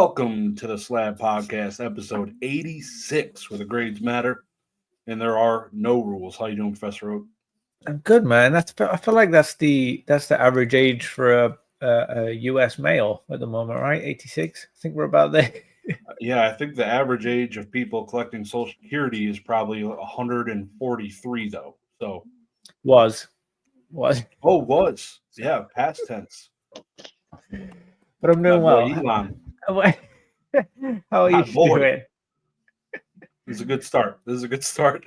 Welcome to the Slab Podcast, episode 86, where the grades matter and there are no rules. How you doing, Professor Oak? I'm good, man. I feel like that's the average age for a US male at the moment, right? 86. I think we're about there. Yeah, I think the average age of people collecting Social Security is probably 143, though. So, was. was. Yeah, past tense. But I'm My doing boy well. Elon. How are My you boy. doing? This is a good start.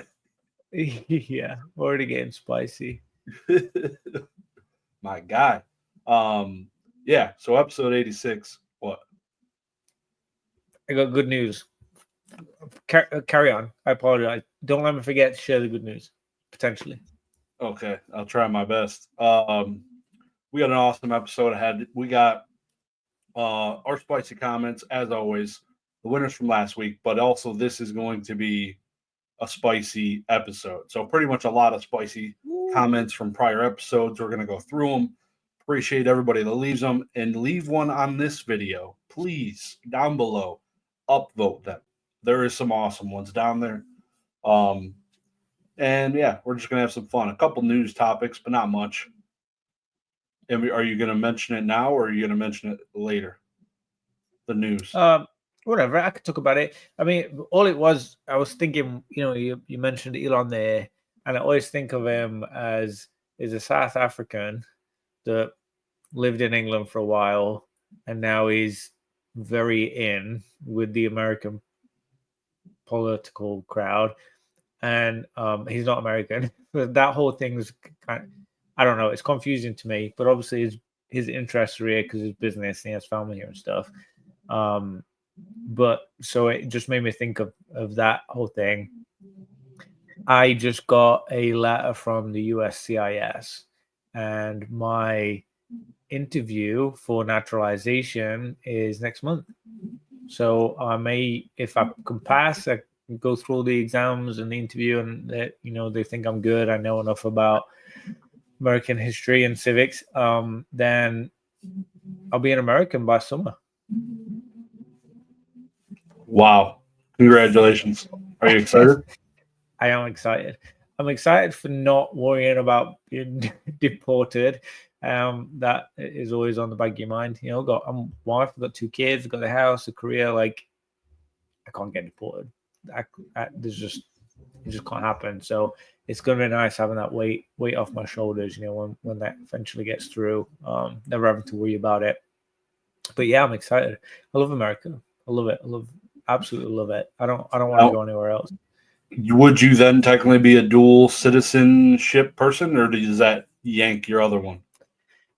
Yeah, already getting spicy. My guy. Yeah, so episode 86. What? I got good news. Carry on. I apologize. Don't let me forget to share the good news, potentially. Okay, I'll try my best. We got an awesome episode ahead. We got our spicy comments, as always, the winners from last week, but also this is going to be a spicy episode. So, pretty much a lot of spicy comments from prior episodes. We're going to go through them. Appreciate everybody that leaves them and leave one on this video, please, down below. Upvote them. There is some awesome ones down there. And yeah, we're just going to have some fun. A couple news topics, but not much. And are you going to mention it now or are you going to mention it later? The news. Whatever. I could talk about it. I mean, all it was, I was thinking, you mentioned Elon there, and I always think of him as a South African that lived in England for a while, and now he's very in with the American political crowd. And he's not American. But that whole thing's kind of, I don't know, it's confusing to me. But obviously his interests are here because his business and he has family here and stuff. But so it just made me think of that whole thing. I just got a letter from the USCIS, and my interview for naturalization is next month. So I may, if I can pass, I can go through all the exams and the interview, and that they think I'm good. I know enough about American history and civics. Then I'll be an American by summer. Wow. Congratulations. Are you excited? I am excited. I'm excited for not worrying about being deported. That is always on the back of your mind. I'm a wife, I've got 2 kids, I've got a house, a career. Like, I can't get deported. It just can't happen. So it's going to be nice having that weight off my shoulders, when that eventually gets through. Never having to worry about it. But yeah, I'm excited. I love America. I love it. Absolutely love it. I don't want to go anywhere else. Would you then technically be a dual citizenship person, or does that yank your other one?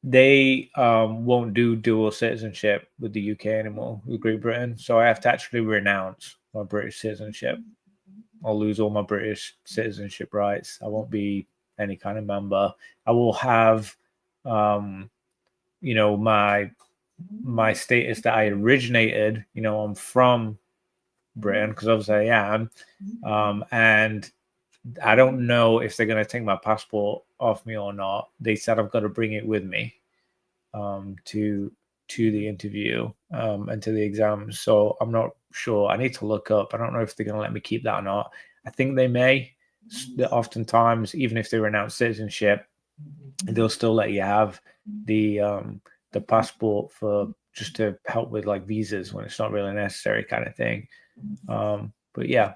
They won't do dual citizenship with the UK anymore, with Great Britain. So I have to actually renounce my British citizenship. I'll lose all my British citizenship rights. I won't be any kind of member. I will have, my status that I originated. I'm from Britain, because obviously I am. And I don't know if they're going to take my passport off me or not. They said I've got to bring it with me to the interview and to the exams. So I'm not sure. I need to look up. I don't know if they're going to let me keep that or not. I think they may. Oftentimes, even if they renounce citizenship, they'll still let you have the passport for just to help with like visas when it's not really necessary, kind of thing. But yeah,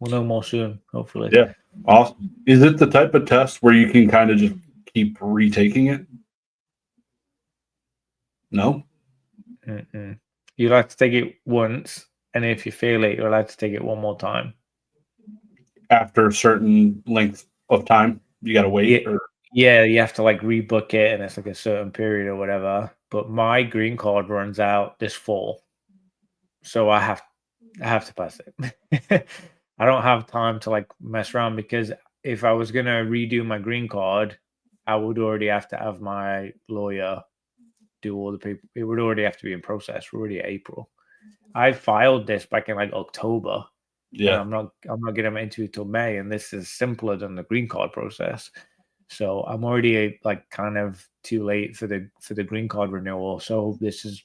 we'll know more soon, hopefully. Yeah, awesome. Is it the type of test where you can kind of just keep retaking it? No? Mm-mm. You like to take it once, and if you fail it, you're allowed to take it one more time. After a certain length of time, you got to wait? Yeah, you have to like rebook it, and it's like a certain period or whatever. But my green card runs out this fall, so I have to pass it. I don't have time to like mess around, because if I was gonna redo my green card, I would already have to have my lawyer do all the people. It would already have to be in process. We're already April. I filed this back in like October. Yeah, I'm not getting my interview till May, and this is simpler than the green card process. So I'm already like kind of too late for the green card renewal. So this is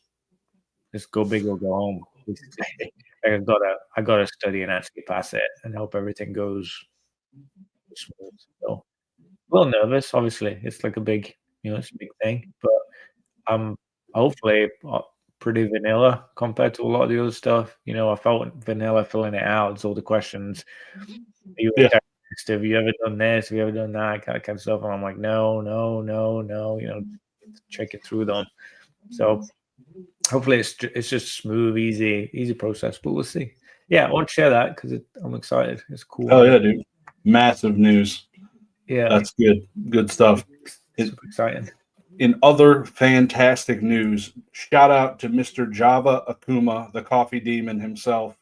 just go big or go home. Basically. I gotta study and actually pass it and hope everything goes smooth. So a little nervous, obviously. It's like a big, it's a big thing, but hopefully pretty vanilla compared to a lot of the other stuff. I felt vanilla filling it out. It's all the questions. Are you a Yeah. terrorist? Have you ever done this? Have you ever done that? Kind of stuff. And I'm like, no. Checking through them. So hopefully it's just smooth, easy process. But we'll see. Yeah, I want to share that because I'm excited. It's cool. Oh yeah, dude. Massive news. Yeah, That's good. Good stuff. super exciting. In other fantastic news, shout out to Mr. Java Akuma, the coffee demon himself.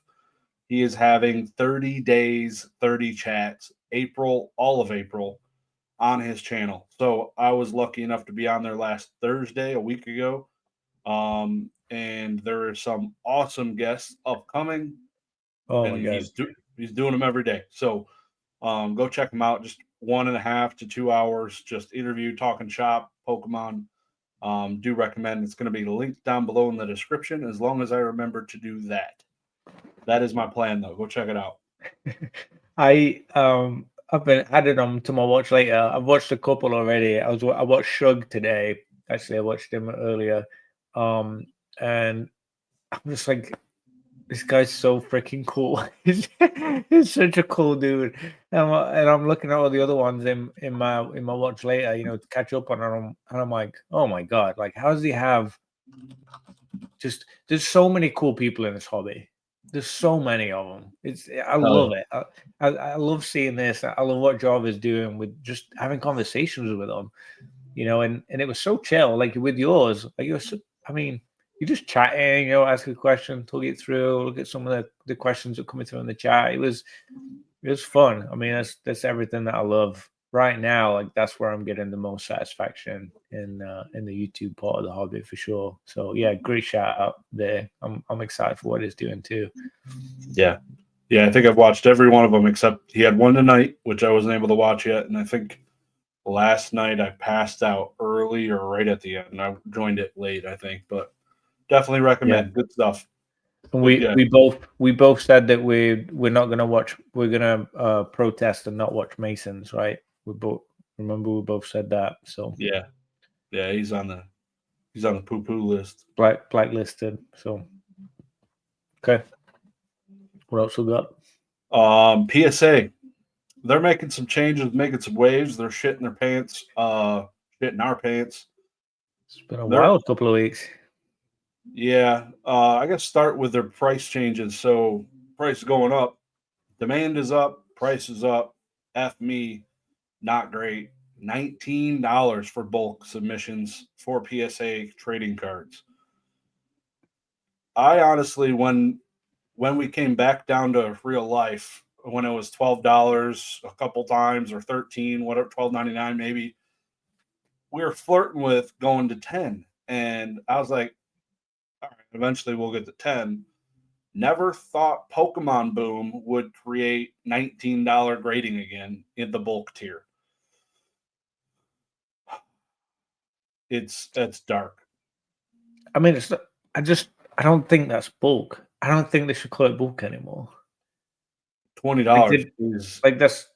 He is having 30 days, 30 chats, all of April, on his channel. So I was lucky enough to be on there last Thursday, a week ago. And there are some awesome guests upcoming, Oh my and god. he's doing them every day. So go check him out. Just 1.5 to 2 hours, just interview, talking shop, Pokemon. Do recommend. It's going to be linked down below in the description as long as I remember to do that. That is my plan, though. Go check it out. I've been added them to my watch later. I've watched a couple already. I watched Shug today. Actually, I watched him earlier. And I'm just like, this guy's so freaking cool. He's such a cool dude. And I'm looking at all the other ones in my watch later, to catch up on them. And I'm like, oh my god, like how does he have there's so many cool people in this hobby. There's so many of them. I love it. I love seeing this. I love what Java's doing with just having conversations with them, and it was so chill. Like with yours, like you're just chatting, ask a question, talk it through, look at some of the questions that are coming through in the chat. It was fun. I mean, that's everything that I love right now. Like that's where I'm getting the most satisfaction in the YouTube part of the hobby for sure. So yeah, great shout out there. I'm excited for what he's doing too. Yeah. I think I've watched every one of them except he had one tonight, which I wasn't able to watch yet, and I think last night I passed out early or right at the end. I joined it late, I think, but definitely recommend. Good stuff. And we both said that we're not gonna watch. We're gonna protest and not watch Masons, right? We both said that. So yeah, he's on the poo poo list. Blacklisted. So okay, what else we got? PSA. They're making some changes, making some waves. They're shitting their pants. Shitting our pants. It's been a wild couple of weeks. Yeah, I guess start with their price changes. So price is going up, demand is up, price is up. F me, not great. $19 for bulk submissions for PSA trading cards. I honestly, when we came back down to real life, when it was $12 a couple times or 13, whatever, $12.99 maybe, we were flirting with going to 10, and I was like, all right, eventually we'll get to 10. Never thought Pokemon Boom would create $19 grading again in the bulk tier. It's dark. I mean, I don't think that's bulk. I don't think they should call it bulk anymore. $20 is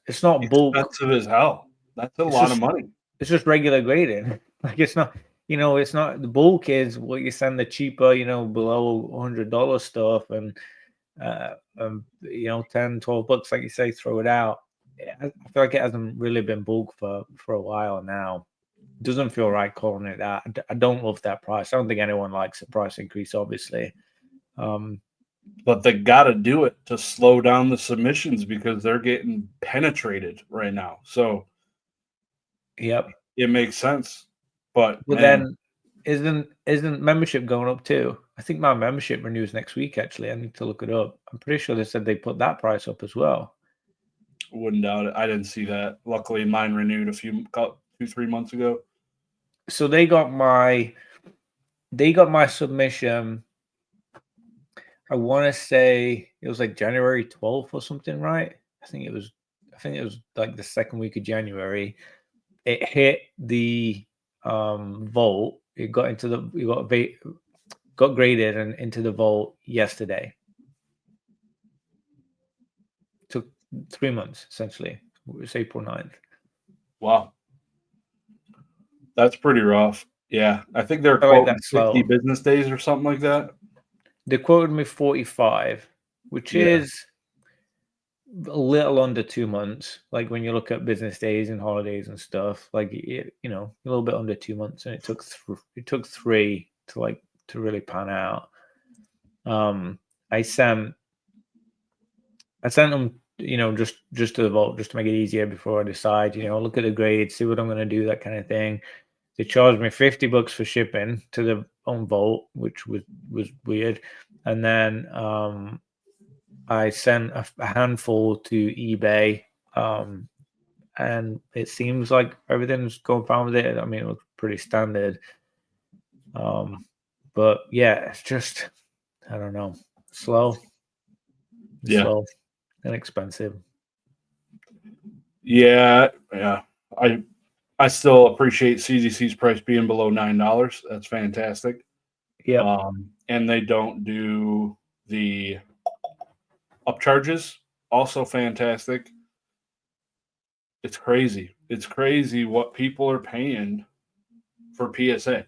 it's not bulk. Expensive as hell. That's a lot of money. It's just regular grading. Like it's not, it's not the bulk is what you send the cheaper, below $100 stuff and 10, 12 bucks, like you say, throw it out. I feel like it hasn't really been bulk for a while now. It doesn't feel right calling it that. I don't love that price. I don't think anyone likes a price increase, obviously. But they got to do it to slow down the submissions because they're getting penetrated right now. So, yep, it makes sense. But then isn't membership going up too? I think my membership renews next week. Actually, I need to look it up. I'm pretty sure they said they put that price up as well. Wouldn't doubt it. I didn't see that. Luckily, mine renewed 2-3 months ago. So they got my submission. I want to say it was like January 12th or something, right? I think it was like the second week of January. It hit the vault. It got got graded and into the vault yesterday. Took 3 months, essentially. It was April 9th. Wow. That's pretty rough. Yeah. I think they're I like quoting that slow. 60 business days or something like that. They quoted me 45, which is a little under 2 months. Like when you look at business days and holidays and stuff, like it, you know, a little bit under 2 months, and it took 3 to really pan out. I sent them, you know, just to the vault, just to make it easier before I decide, you know, look at the grade, see what I'm going to do, that kind of thing. They charged me $50 for shipping to the own vault, which was weird. And then I sent a handful to eBay, and it seems like everything's going fine with it. I mean, it looks pretty standard. But yeah, it's just, I don't know, slow. Slow and expensive. Yeah. I still appreciate CGC's price being below $9. That's fantastic. Yeah. And they don't do the upcharges. Also fantastic. It's crazy. It's crazy what people are paying for PSA.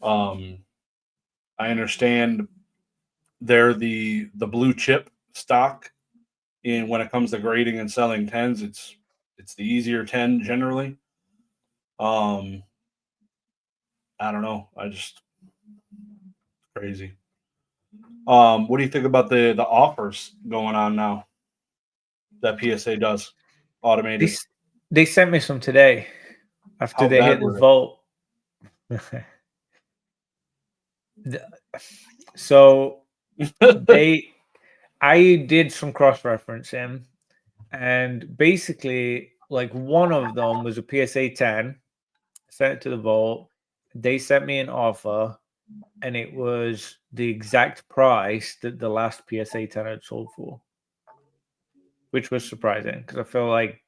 I understand they're the blue chip stock, and when it comes to grading and selling 10s, it's the easier 10 generally. I don't know. Crazy. What do you think about the offers going on now that PSA does automated? They sent me some today after they hit the vote. So I did some cross-referencing, and basically, like, one of them was a PSA 10, sent it to the vault. They sent me an offer, and it was the exact price that the last PSA 10 had sold for, which was surprising because I feel like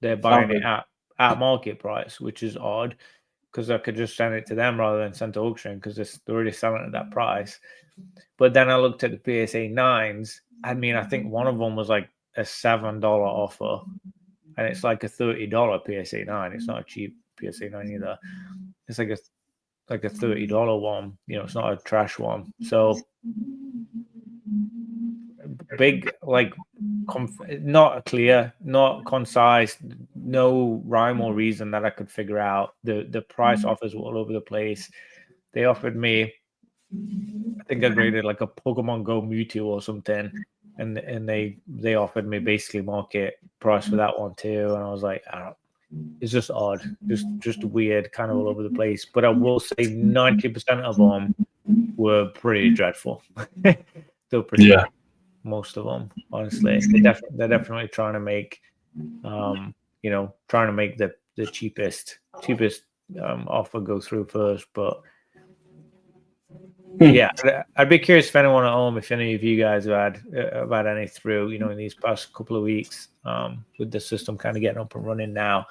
they're buying it at market price, which is odd because I could just send it to them rather than send to auction because they're already selling at that price. But then I looked at the PSA 9s. I mean, I think one of them was like a $7 offer, and it's like a $30 PSA 9. It's not a cheap PSA 9 either. It's like a $30 one. You know, it's not a trash one. So big, like, not clear, not concise, no rhyme or reason that I could figure out. The price offers were all over the place. They offered me, I think I graded like a Pokemon Go Mewtwo or something, and they offered me basically market price for that one too. And I was like, I don't. It's just odd, just weird, kind of all over the place. But I will say 90% of them were pretty dreadful. Still pretty bad. Most of them, honestly, they're definitely trying to make, you know, trying to make the cheapest offer go through first. But yeah, I'd be curious if anyone at home, if any of you guys have had any through, you know, in these past couple of weeks, with the system kind of getting up and running now.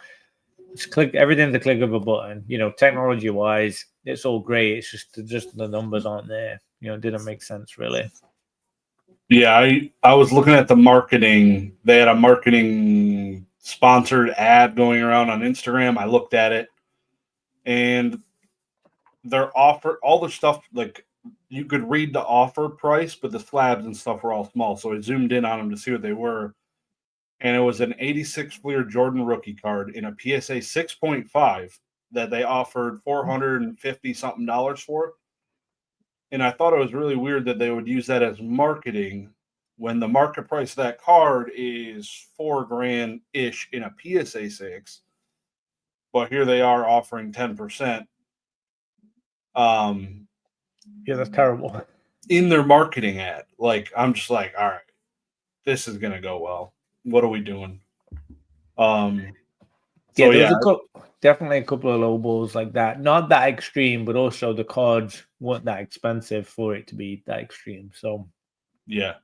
Just click everything, the click of a button. You know, technology wise, it's all great. It's just the numbers aren't there. You know, it didn't make sense really. Yeah, I was looking at the marketing. They had a marketing sponsored ad going around on Instagram. I looked at it, and their offer, all the stuff, like, you could read the offer price, but the slabs and stuff were all small. So I zoomed in on them to see what they were. And it was an 86 Fleer Jordan rookie card in a PSA 6.5 that they offered $450 something for. And I thought it was really weird that they would use that as marketing when the market price of that card is $4,000 ish in a PSA 6. But here they are offering 10%. Yeah, that's terrible. In their marketing ad. Like, I'm just like, all right, this is gonna go well. What are we doing? Yeah, there was definitely a couple of low balls like that. Not that extreme, but also the cards weren't that expensive for it to be that extreme. So yeah.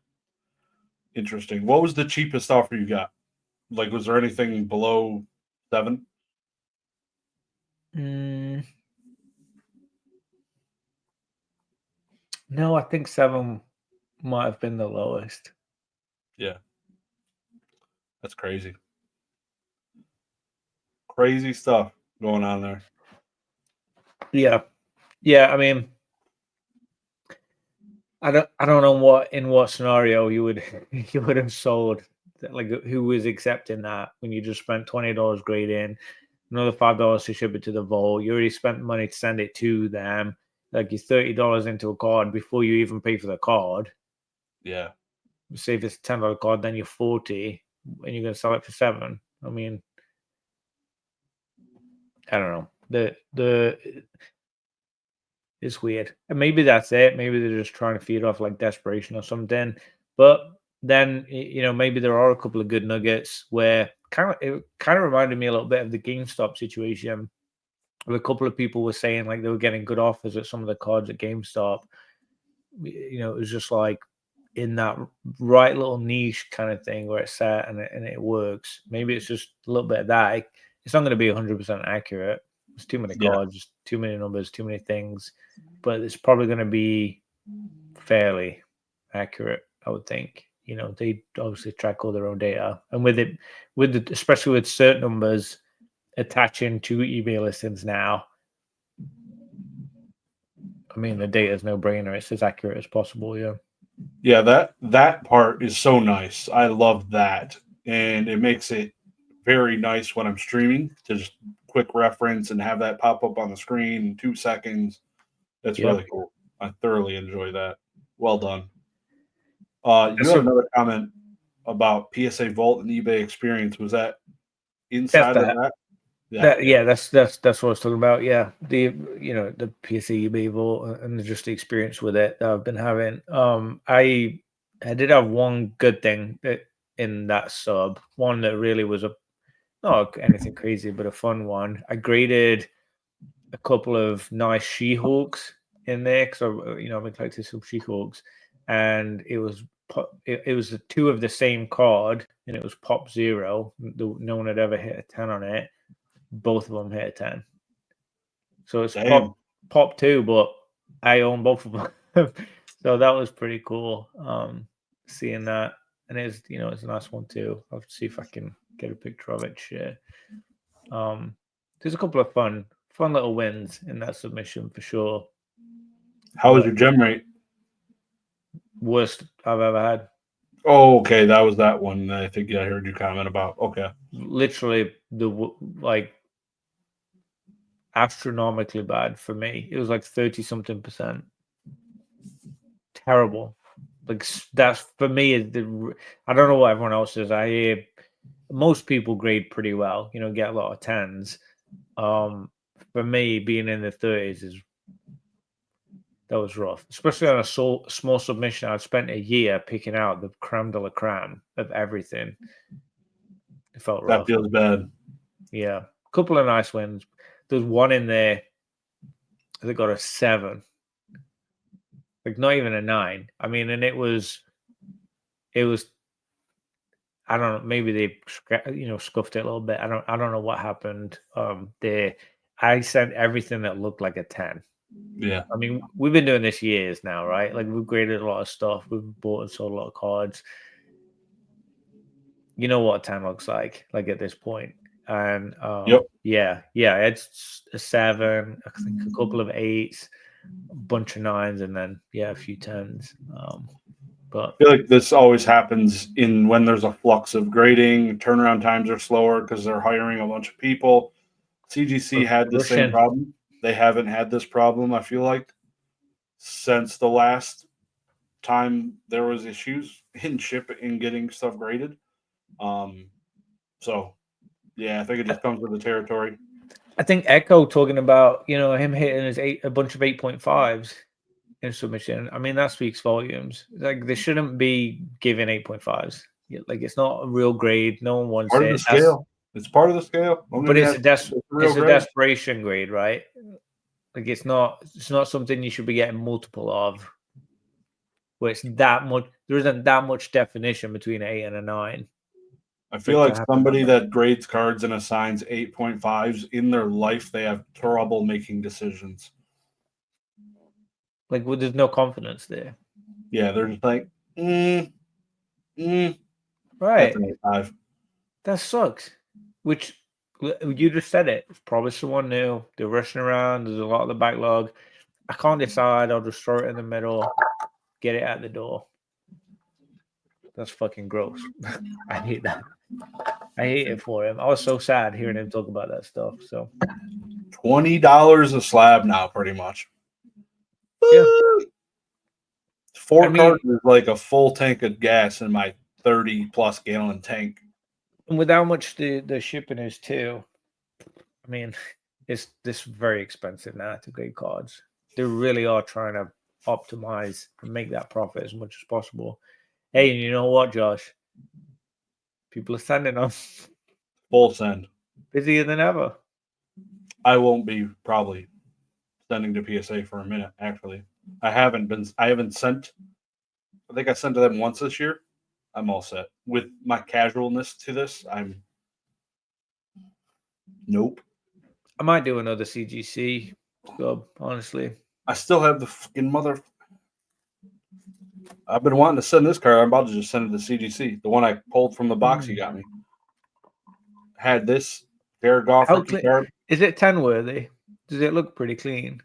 Interesting. What was the cheapest offer you got? Like, was there anything below 7? No, I think 7 might have been the lowest. Yeah, that's crazy. Crazy stuff going on there. Yeah. I mean, I don't know what scenario you would you would have sold, like who was accepting that when you just spent $20 grading, another $5 to ship it to the vault. You already spent money to send it to them. Like you're $30 into a card before you even pay for the card. Yeah. Say if it's a $10 card, then you're 40 and you're gonna sell it for 7. I mean, I don't know. The It's weird. And maybe that's it. Maybe they're just trying to feed off like desperation or something. But then maybe there are a couple of good nuggets where it kind of reminded me a little bit of the GameStop situation. Where a couple of people were saying like they were getting good offers at some of the cards at GameStop. It was just like in that right little niche kind of thing where it's set and it works. Maybe it's just a little bit of that. It's not going to be 100% accurate. There's too many cards, too many numbers, too many things, but it's probably going to be fairly accurate, I would think. They obviously track all their own data, and especially with certain numbers attaching to eBay listings now. I mean, the data is no brainer. It's as accurate as possible. Yeah. Yeah, that part is so nice. I love that. And it makes it very nice when I'm streaming to just quick reference and have that pop up on the screen in 2 seconds. That's really cool. I thoroughly enjoy that. Well done. You had another comment about PSA Vault and eBay Experience. Was that inside of that? That's what I was talking about. Yeah, the PSA eBay Vault and just the experience with it that I've been having. I did have one good thing in that sub. One that really was not anything crazy, but a fun one. I graded a couple of nice She-Hulks in there because I've been collecting some She-Hulks, and it was the 2 of the same card, and it was Pop 0. No one had ever hit a 10 on it. Both of them hit a 10. So it's pop 2, but I own both of them. So that was pretty cool. Seeing that, and it's a nice one too. I'll see if I can get a picture of it. Share. There's a couple of fun little wins in that submission for sure. How was your gem rate? Worst I've ever had. Oh, okay. That was that one I think I heard you comment about. Okay. Literally astronomically bad for me. It was like 30 something %. Terrible. Like that's for me. I don't know what everyone else says. I hear most people grade pretty well. Get a lot of 10s. For me, being in the 30s that was rough, especially on a small submission. I'd spent a year picking out the creme de la creme of everything. It felt rough. That feels bad. Yeah, a couple of nice wins. There's one in there that got a 7, like not even a 9. I mean, and it was. I don't know. Maybe they scuffed it a little bit. I don't know what happened. I sent everything that looked like a 10. Yeah. I mean, we've been doing this years now, right? Like we've graded a lot of stuff. We've bought and sold a lot of cards. You know what a 10 looks like at this point. And yeah, it's a 7, I think a couple of 8s, a bunch of 9s, and then a few 10s. But I feel like this always happens when there's a flux of grading. Turnaround times are slower because they're hiring a bunch of people. CGC had the same problem. They haven't had this problem, I feel like, since the last time there was issues in getting stuff graded. So yeah, I think it just comes with the territory. I think Echo talking about him hitting a bunch of 8.5s in submission. I mean, that speaks volumes. Like they shouldn't be giving 8.5s. Like it's not a real grade. No one wants it. It's part of the scale. But it's a desperation grade, right? Like it's not something you should be getting multiple of. Where it's that much, there isn't that much definition between 8 and a 9. I feel like somebody that grades cards and assigns 8.5s in their life, they have trouble making decisions. Like, well, there's no confidence there. Yeah, they're just like, that's Right. an 8.5. That sucks. Which you just said it. It's probably someone new. They're rushing around. There's a lot of the backlog. I can't decide. I'll just throw it in the middle. Get it at the door. That's fucking gross. I hate that. I hate it for him. I was so sad hearing him talk about that stuff. So $20 a slab now, pretty much. yeah. Four I mean, cartons is like a full tank of gas in my 30+ gallon tank. and with how much the shipping is too, I mean, it's this very expensive now to grade cards. They really are trying to optimize and make that profit as much as possible. Hey, and you know what, Josh? People are sending them Full send. busier than ever. I won't be probably sending to PSA for a minute, actually. I haven't sent. I think I sent to them once this year. I'm all set. With my casualness to this, nope. I might do another CGC sub, honestly. I still have the fucking mother. I've been wanting to send this card. I'm about to just send it to CGC. The one I pulled from the box you got me. Had this Jared Goff How rookie clean card. is it? 10 worthy? Does it look pretty clean?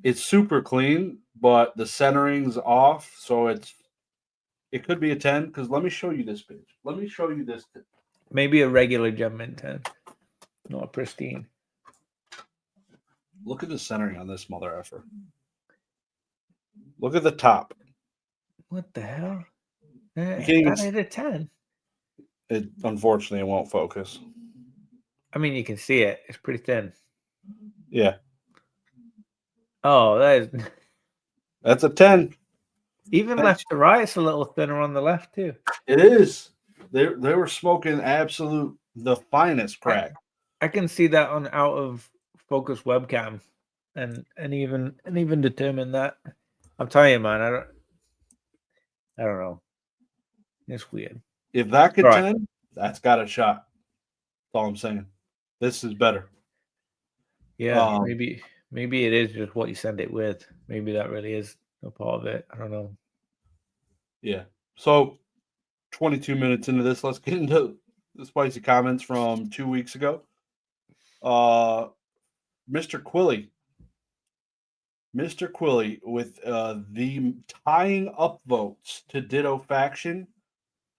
It's super clean, but the centering's off, so it could be a 10. Because let me show you this page. Let me show you this. Maybe a regular gem mint 10, not a pristine. Look at the centering on this mother effer. Look at the top. What the hell? You can't even. That is a 10. It unfortunately it won't focus. I mean, you can see it. It's pretty thin. Yeah, Oh, that's a 10. even left to right. It's a little thinner on the left too. It is. They were smoking the finest crack. I can see that on out of focus webcam, and even determine that. I'm telling you, man. I don't know. It's weird. If that could Right. 10, that's got a shot. That's all I'm saying. This is better. Yeah, maybe it is just what you send it with. Maybe that really is a part of it. I don't know. Yeah. So 22 minutes into this, let's get into the spicy comments from 2 weeks ago. Mr. Quilly with the tying up votes to Ditto faction.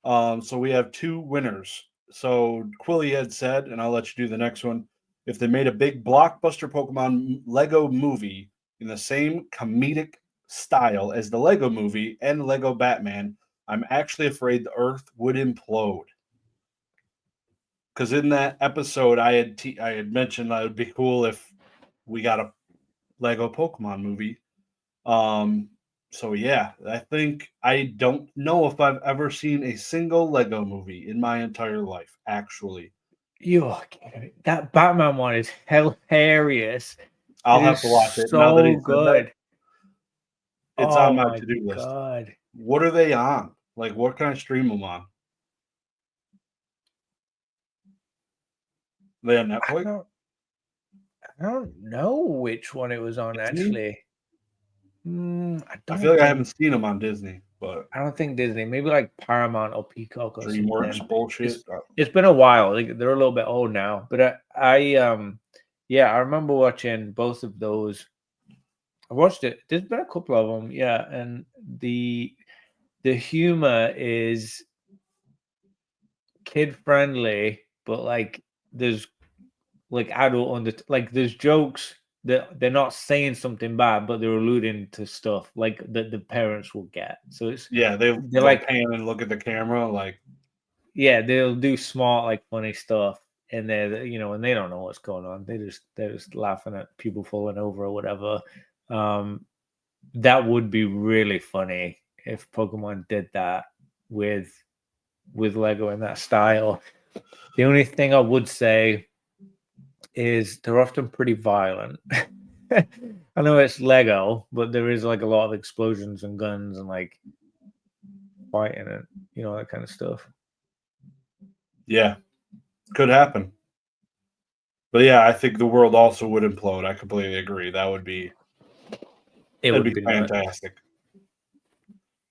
So we have 2 winners. So Quilly had said, and I'll let you do the next one, if they made a big blockbuster Pokemon Lego movie in the same comedic style as the Lego movie and Lego Batman, I'm actually afraid the Earth would implode. Because in that episode, I had mentioned that it would be cool if we got a Lego Pokemon movie. So yeah, I don't know if I've ever seen a single Lego movie in my entire life, actually. That Batman one is hilarious. I'll have to watch it now that he said good. that. It's on my to-do list. God. What are they on? Like, what can I stream them on? They on Netflix? I don't know which one it was on, Disney? actually. I feel like I haven't seen them on Disney, but I don't think Disney. Maybe like Paramount or Peacock or DreamWorks something. bullshit. It's been a while. Like, they're a little bit old now, but I remember watching both of those. I watched it. There's been a couple of them, yeah, and the humor is kid friendly, but like there's like there's jokes that they're not saying something bad, but they're alluding to stuff like that the parents will get. So it's they're like pan and look at the camera, like they'll do smart like funny stuff, and and they don't know what's going on. They're just laughing at people falling over or whatever. That would be really funny if Pokemon did that with Lego in that style. The only thing I would say is they're often pretty violent. I know it's Lego, but there is like a lot of explosions and guns and like fighting and that kind of stuff. Yeah, could happen. But yeah, I think the world also would implode. I completely agree. That would be It That'd would be be nuts. fantastic.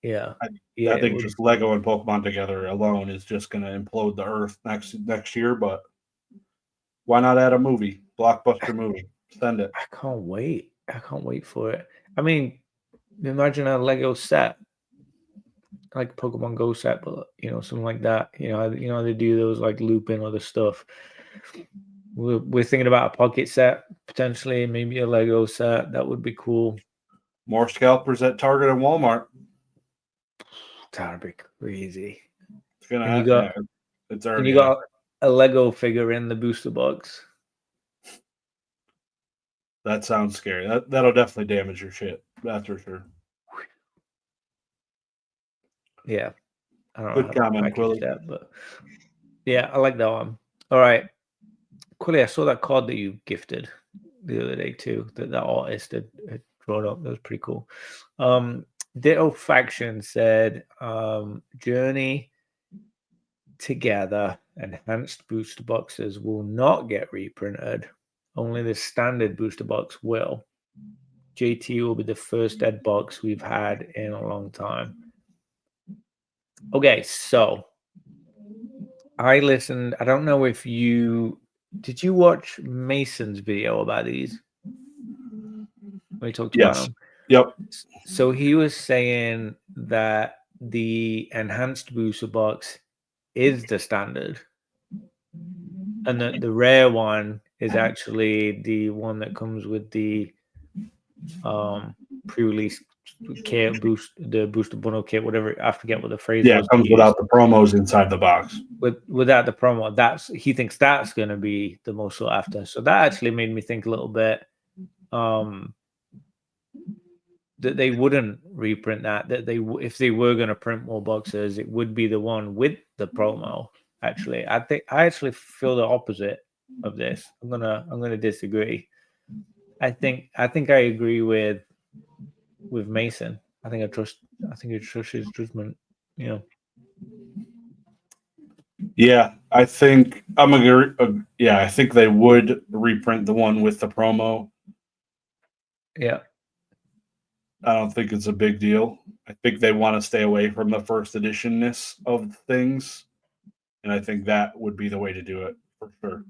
Yeah. I Yeah. think just Lego and Pokemon together alone is just going to implode the earth next year. But why not add a movie, blockbuster movie? Send it. I can't wait. I can't wait for it. I mean, imagine a Lego set, like Pokemon Go set, but something like that. They do those like looping other stuff. We're thinking about a pocket set potentially, maybe a Lego set. That would be cool. More scalpers at Target and Walmart. That'd be crazy. It's gonna. And you got, it's and already. you got a Lego figure in the booster box. That sounds scary. That'll definitely damage your shit. That's for sure. Yeah, I don't Good know how comment, to package Quilly. that, but yeah, I like that one. All right, Quilly, I saw that card that you gifted the other day too. That artist had drawn up. That was pretty cool. Ditto Faction said, Journey Together enhanced booster boxes will not get reprinted. Only the standard booster box will. JT will be the first dead box we've had in a long time. Okay, so I listened. I don't know if did you watch Mason's video about these? We talked about them. Yep. So he was saying that the enhanced booster box is the standard, and that the rare one is actually the one that comes with the pre-release kit the booster bundle kit, whatever. I forget what the phrase was. It comes without the promos inside the box. Without the promo, he thinks that's going to be the most sought after. So that actually made me think a little bit that they wouldn't reprint that. That if they were going to print more boxes, it would be the one with the promo. Actually, I actually feel the opposite of this. I'm gonna disagree. I think I agree with Mason. I think I trust his judgment. Yeah, I think I'm gonna. Yeah, I think they would reprint the one with the promo. Yeah, I don't think it's a big deal. I think they want to stay away from the first editionness of things, and I think that would be the way to do it for sure.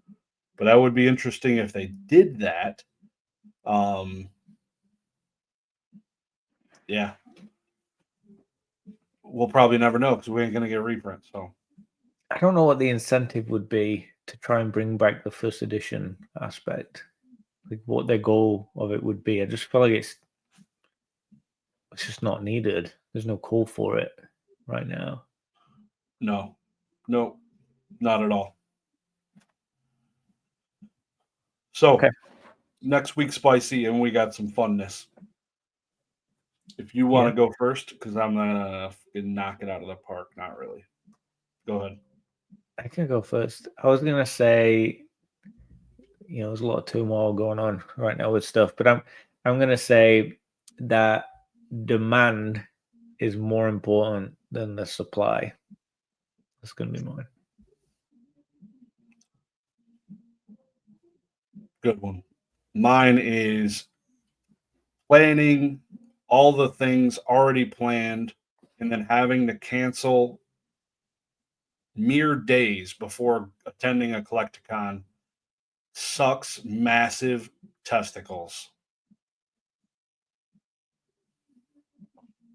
But that would be interesting if they did that. Yeah, we'll probably never know because we ain't gonna get reprints. So I don't know what the incentive would be to try and bring back the first edition aspect. Like what their goal of it would be. I just feel like it's just not needed. There's no call for it right now. no, not at all. So next week, Spicy, and we got some funness. If you want to go first, because I'm gonna knock it out of the park. Not really. Go ahead. I can go first. I was gonna say, there's a lot of turmoil going on right now with stuff, but I'm gonna say that demand is more important than the supply. That's gonna be mine. Good one. Mine is planning all the things already planned and then having to cancel mere days before attending a Collecticon sucks massive testicles.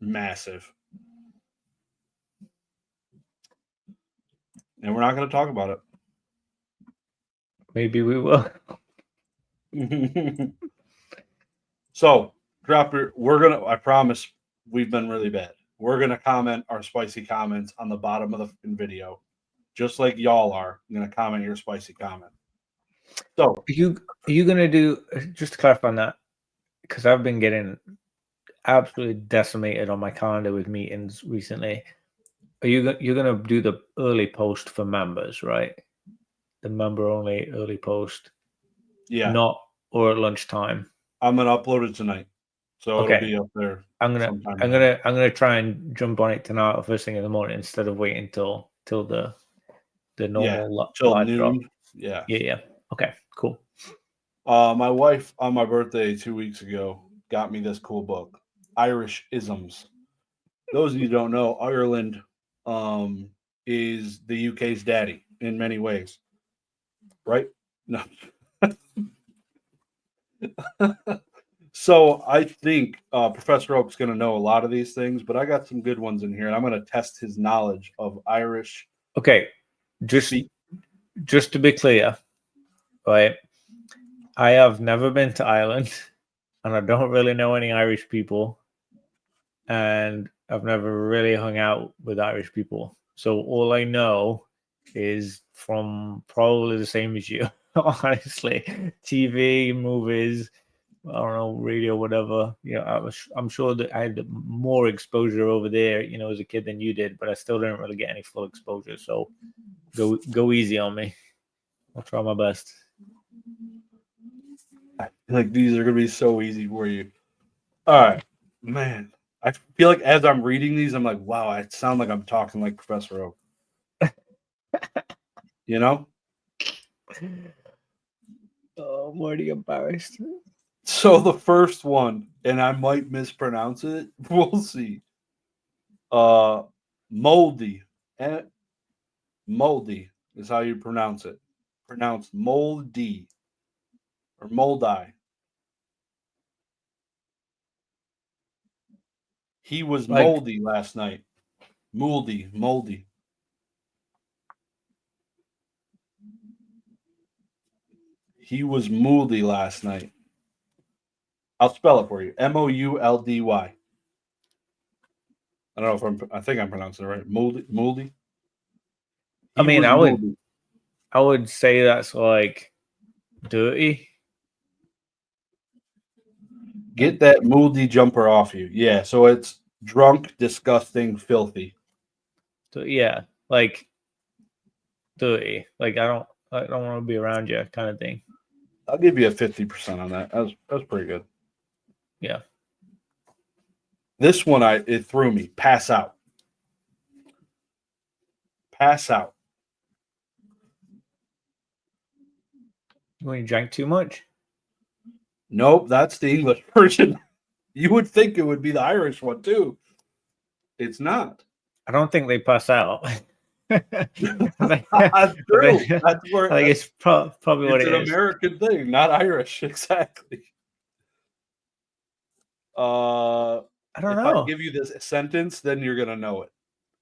Massive. And we're not going to talk about it. Maybe we will. So, I promise we've been really bad. We're going to comment our spicy comments on the bottom of the video. Just like y'all are. I'm going to comment your spicy comment. So, are you going to do, just to clarify on that, because I've been getting absolutely decimated on my calendar with meetings recently. You're going to do the early post for members, right? The member only early post. Yeah. Not or at lunchtime. I'm gonna upload it tonight, so it'll be up there. I'm gonna try and jump on it tonight or first thing in the morning instead of waiting till the normal live noon. drop. Yeah. Okay, cool. My wife on my birthday 2 weeks ago got me this cool book, Irish Isms. Those of you who don't know, Ireland is the UK's daddy in many ways, right? No. So I think Professor Oak's going to know a lot of these things, but I got some good ones in here, and I'm going to test his knowledge of Irish. Okay, just to be clear, right? I have never been to Ireland, and I don't really know any Irish people, and I've never really hung out with Irish people. So all I know is from probably the same as you, honestly. TV, movies, I don't know, radio, whatever. I'm sure that I had more exposure over there, as a kid than you did, but I still didn't really get any full exposure. So go easy on me. I'll try my best. I feel like these are going to be so easy for you. All right, man. I feel like as I'm reading these, I'm like, wow, I sound like I'm talking like Professor Oak. You know? Oh, I'm already embarrassed. So the first one, and I might mispronounce it. We'll see. Moldy. Moldy is how you pronounce it. Pronounced moldy or moldy. He was moldy last night. Moldy. He was mouldy last night. I'll spell it for you. Mouldy. I don't know if I think I'm pronouncing it right. Mouldy. I mean, I would say that's like dirty. Get that mouldy jumper off you. Yeah, so it's drunk, disgusting, filthy. So yeah, like dirty. Like I don't want to be around you, kind of thing. I'll give you a 50% on that. That's pretty good. Yeah. This one it threw me. Pass out. When you drank too much? Nope, that's the English version. You would think it would be the Irish one too. It's not. I don't think they pass out. That's true. I think it's probably what it is. It's an American thing, not Irish. Exactly. I don't know. If I give you this sentence, then you're gonna know it.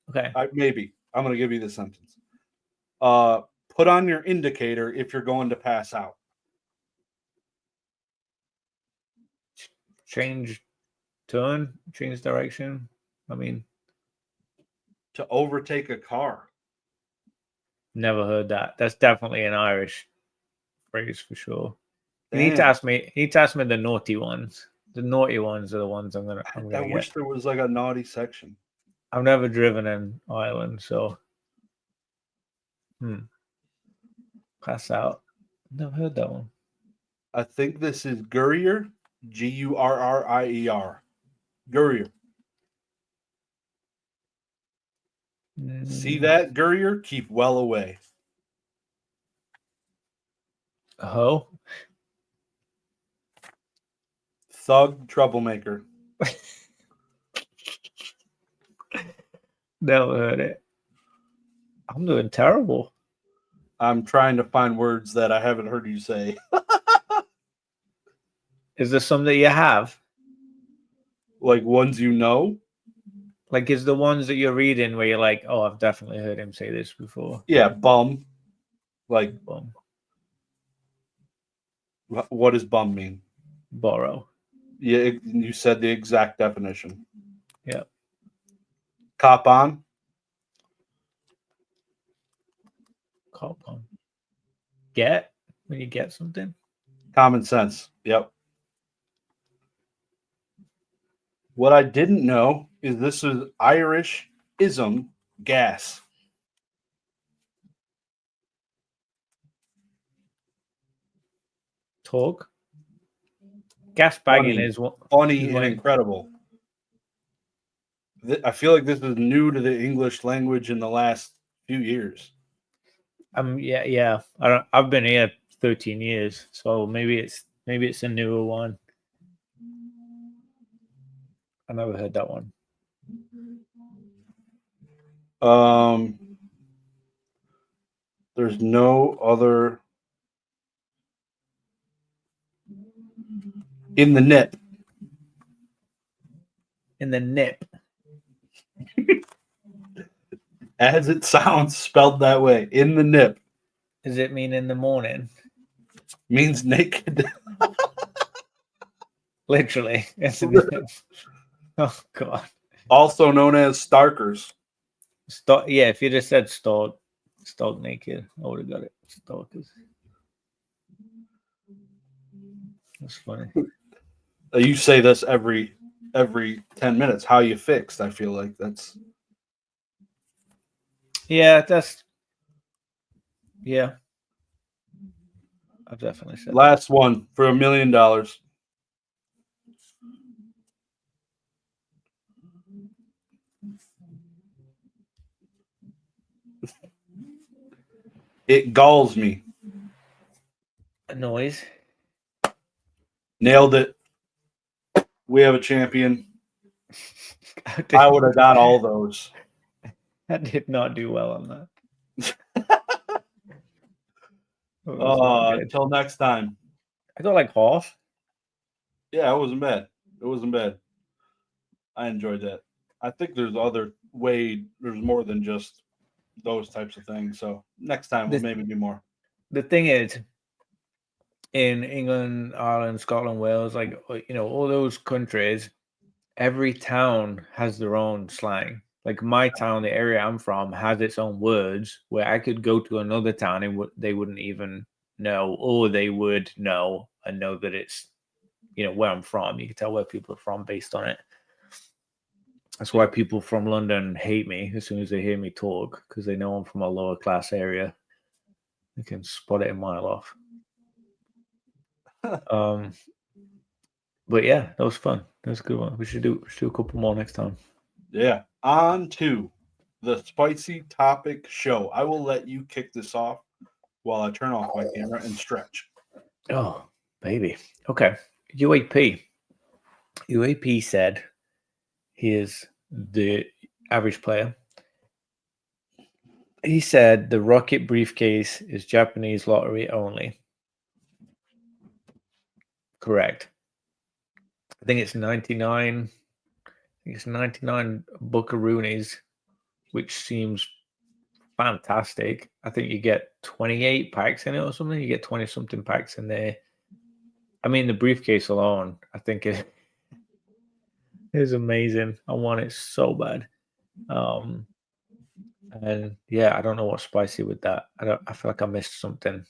Okay. Maybe I'm gonna give you the sentence. Put on your indicator if you're going to pass out. Change direction. I mean, to overtake a car. Never heard that. That's definitely an Irish phrase for sure. Damn. You need to ask me the naughty ones. The naughty ones are the ones I'm gonna I wish there was like a naughty section. I've never driven in Ireland, so pass out. Never heard that one. I think this is Gurrier, Gurrier. Gurrier. See that, Gurrier? Keep well away. Oh. Thug, troublemaker. Never heard it. I'm doing terrible. I'm trying to find words that I haven't heard you say. Is there some that you have? Like ones you know? Like, is the ones that you're reading where you're like, oh, I've definitely heard him say this before? Yeah, bum. Like, bum. What does bum mean? Borrow. Yeah, you said the exact definition. Yeah. Cop on. Cop on. Get? When you get something? Common sense. Yep. What I didn't know is this is Irish ism gas. Talk. Gas bagging is funny and incredible. I feel like this is new to the English language in the last few years. Yeah. I've been here 13 years, so maybe it's a newer one. I never heard that one. There's no other in the nip. In the nip. As it sounds, spelled that way. In the nip. Does it mean in the morning? Means naked. Literally. It's a nip. Oh God. Also known as Starkers. Yeah, if you just said stark naked, I would have got it. Stalkers. That's funny. You say this every 10 minutes. How you fixed? I feel like that's. Yeah, yeah. I've definitely said Last one for $1 million. It galls me. a noise. Nailed it. We have a champion. I would have got all those. I did not do well on that. Until next time. I got like half. Yeah, it wasn't bad. It wasn't bad. I enjoyed that. I think there's more than just those types of things. So next time we'll maybe do more. The thing is, in England, Ireland, Scotland, Wales, like, you know, all those countries, every town has their own slang. Like my town, the area I'm from, has its own words where I could go to another town and they wouldn't even know, or they would know and know that it's, you know, where I'm from. You can tell where people are from based on it. That's why people from London hate me as soon as they hear me talk, because they know I'm from a lower class area. They can spot it a mile off. But yeah, that was fun. That was a good one. We should do a couple more next time. Yeah. On to the spicy topic show. I will let you kick this off while I turn off my camera and stretch. Oh, baby. Okay. UAP. UAP said he is the average player. He said the rocket briefcase is Japanese lottery only. Correct. I think it's 99. I think it's 99 buckaroonies, which seems fantastic. I think you get 28 packs in it or something. You get 20 something packs in there. I mean, the briefcase alone, I think it is amazing. I want it so bad. And yeah, I don't know what's spicy with that. I feel like I missed something.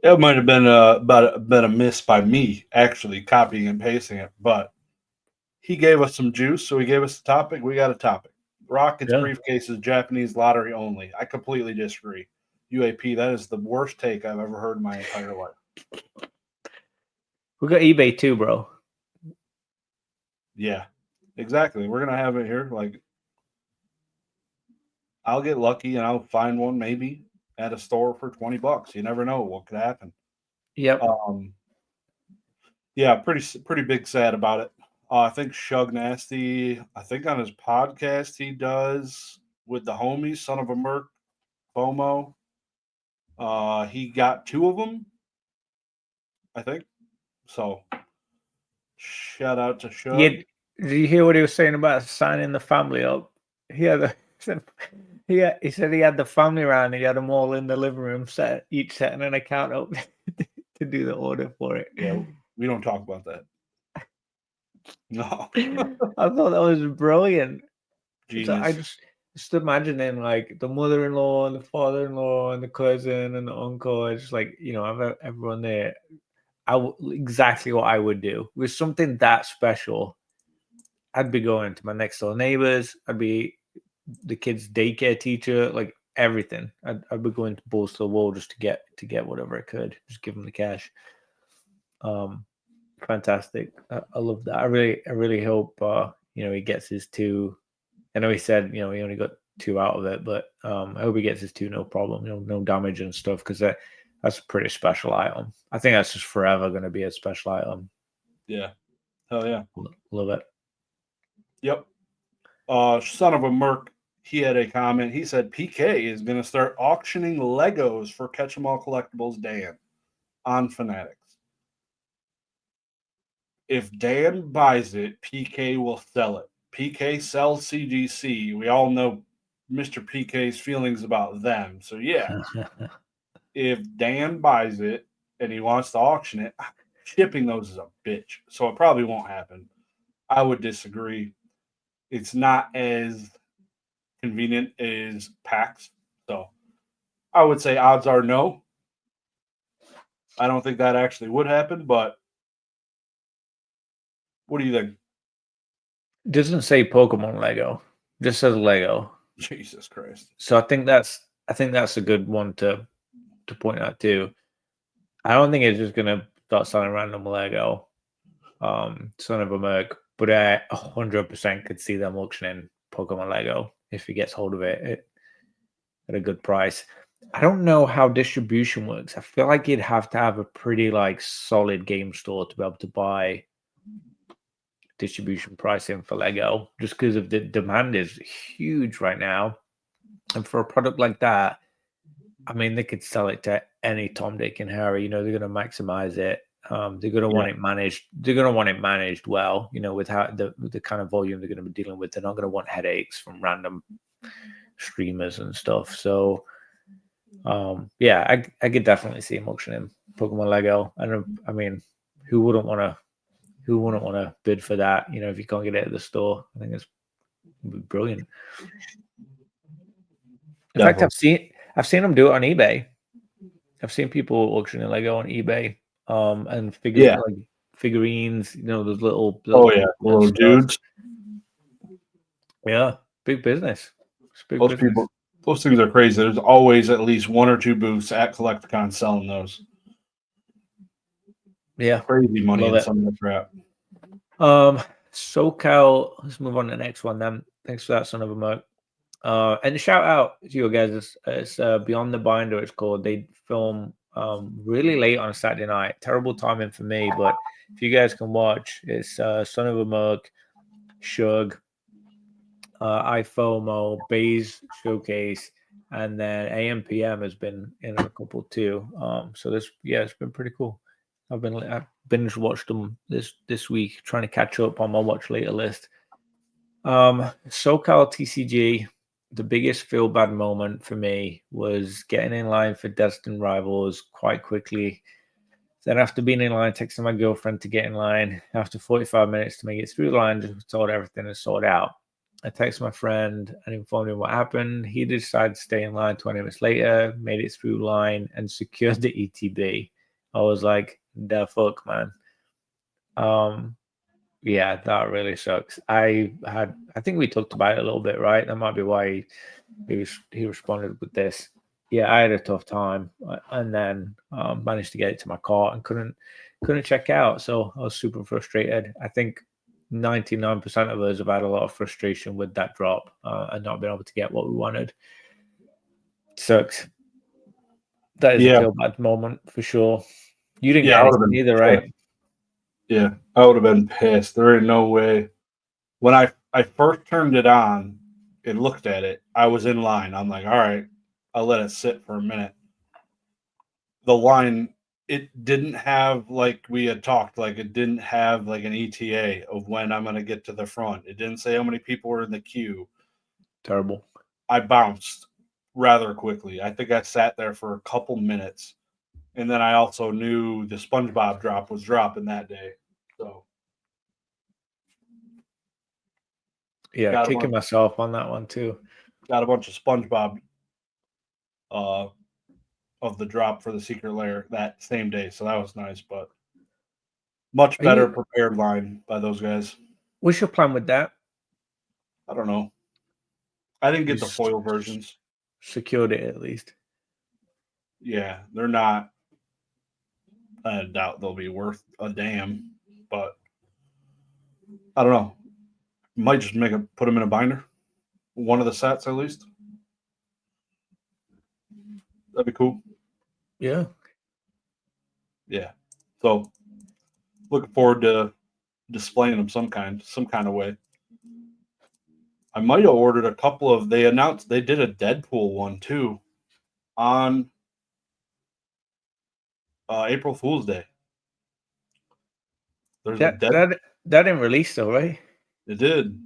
It might have been a miss by me actually copying and pasting it, but he gave us some juice, so he gave us a topic. We got a topic. Rockets briefcases, Japanese lottery only. I completely disagree. UAP, that is the worst take I've ever heard in my entire life. We got eBay too, bro. Yeah, exactly. We're gonna have it here. Like, I'll get lucky and I'll find one maybe at a store for $20. You never know what could happen. Yep. Yeah, pretty big sad about it. I think Shug Nasty, I think on his podcast he does with the homies, Son of a Merc, FOMO. He got 2 of them, I think. So, shout out to Shug. Did you hear what he was saying about signing the family up? He said he had the family around and he had them all in the living room each setting an account up to do the order for it. Yeah, we don't talk about that. No. I thought that was brilliant. Genius. So I just imagining like the mother-in-law and the father-in-law and the cousin and the uncle. It's just like, you know, I've everyone there. Exactly what I would do with something that special. I'd be going to my next door neighbors. I'd be the kid's daycare teacher, like everything. I'd be going to balls to the wall just to get whatever I could. Just give them the cash. Fantastic. I love that. I really hope you know, he gets his 2. I know he said, you know, he only got 2 out of it, but I hope he gets his 2 no problem. You know, no damage and stuff, because that's a pretty special item. I think that's just forever going to be a special item. Yeah. Hell yeah. Love it. Yep. Son of a Merc, he had a comment. He said PK is going to start auctioning Legos for Catch 'em All Collectibles Dan on Fanatics. If Dan buys it, PK will sell it. PK sells CGC. We all know Mr. PK's feelings about them. So, yeah, if Dan buys it and he wants to auction it, shipping those is a bitch. So, it probably won't happen. I would disagree. It's not as convenient as PAX. So, I would say odds are no. I don't think that actually would happen, but what do you think? Doesn't say Pokemon Lego, just says Lego. Jesus Christ. So I think that's a good one to point out too. I don't think it's just gonna start selling random Lego, Son of a Merc, but I 100% could see them auctioning Pokemon Lego if he gets hold of it at a good price. I don't know how distribution works. I feel like you'd have to have a pretty like solid game store to be able to buy distribution pricing for Lego, just because of the demand is huge right now. And for a product like that, I mean, they could sell it to any Tom, Dick, and Harry. You know, they're going to maximize it. They're going to want it managed. They're going to want it managed well. You know, with how the kind of volume they're going to be dealing with. They're not going to want headaches from random streamers and stuff. So, yeah, I could definitely see him auctioning Pokemon Lego. And I mean, who wouldn't want to bid for that? You know, if you can't get it at the store, I think it's brilliant. In fact, I've seen them do it on eBay. I've seen people auctioning Lego on eBay, and like figurines. You know, those little little dudes. Yeah, big business. Those people, those things are crazy. There's always at least one or two booths at Collecticon selling those. Yeah, crazy money in some of the crap. SoCal. Let's move on to the next one then. Thanks for that, Son of a Merc. And shout out to you guys. It's Beyond the Binder. It's called. They film really late on a Saturday night. Terrible timing for me, but if you guys can watch, it's Son of a Merc, Shug, iFOMO, Bays Showcase, and then AMPM has been in a couple too. So it's been pretty cool. I've binge watched them this week, trying to catch up on my watch later list. SoCal TCG, the biggest feel bad moment for me was getting in line for Destined Rivals quite quickly. Then after being in line, texting my girlfriend to get in line. After 45 minutes to make it through the line, just told everything is sold out. I texted my friend and informed him what happened. He decided to stay in line 20 minutes later, made it through line, and secured the ETB. I was like, the fuck, man. Yeah, that really sucks. I think we talked about it a little bit, right? That might be why he responded with this. Yeah, I had a tough time, and then managed to get it to my car and couldn't check out. So I was super frustrated. I think 99% of us have had a lot of frustration with that drop and not being able to get what we wanted. Sucks. That is a feel bad moment for sure. You didn't get anything either, right? Yeah, I would have been pissed. There ain't no way. When I first turned it on and looked at it, I was in line. I'm like, all right, I'll let it sit for a minute. The line, it didn't have, like we had talked, like it didn't have like an ETA of when I'm going to get to the front. It didn't say how many people were in the queue. Terrible. I bounced rather quickly. I think I sat there for a couple minutes. And then I also knew the SpongeBob drop was dropping that day. So yeah, kicking myself on that one too. Got a bunch of SpongeBob of the drop for the secret lair that same day. So that was nice, but much better prepared line by those guys. What's your plan with that? I don't know. I didn't get the foil versions. Secured it at least. Yeah, they're not. I doubt they'll be worth a damn, but I don't know. Might just put them in a binder. One of the sets at least. That'd be cool. Yeah. Yeah. So looking forward to displaying them some kind of way. I might have ordered a couple of. They announced they did a Deadpool one too on April Fool's Day. There's a that didn't release though, right? It did.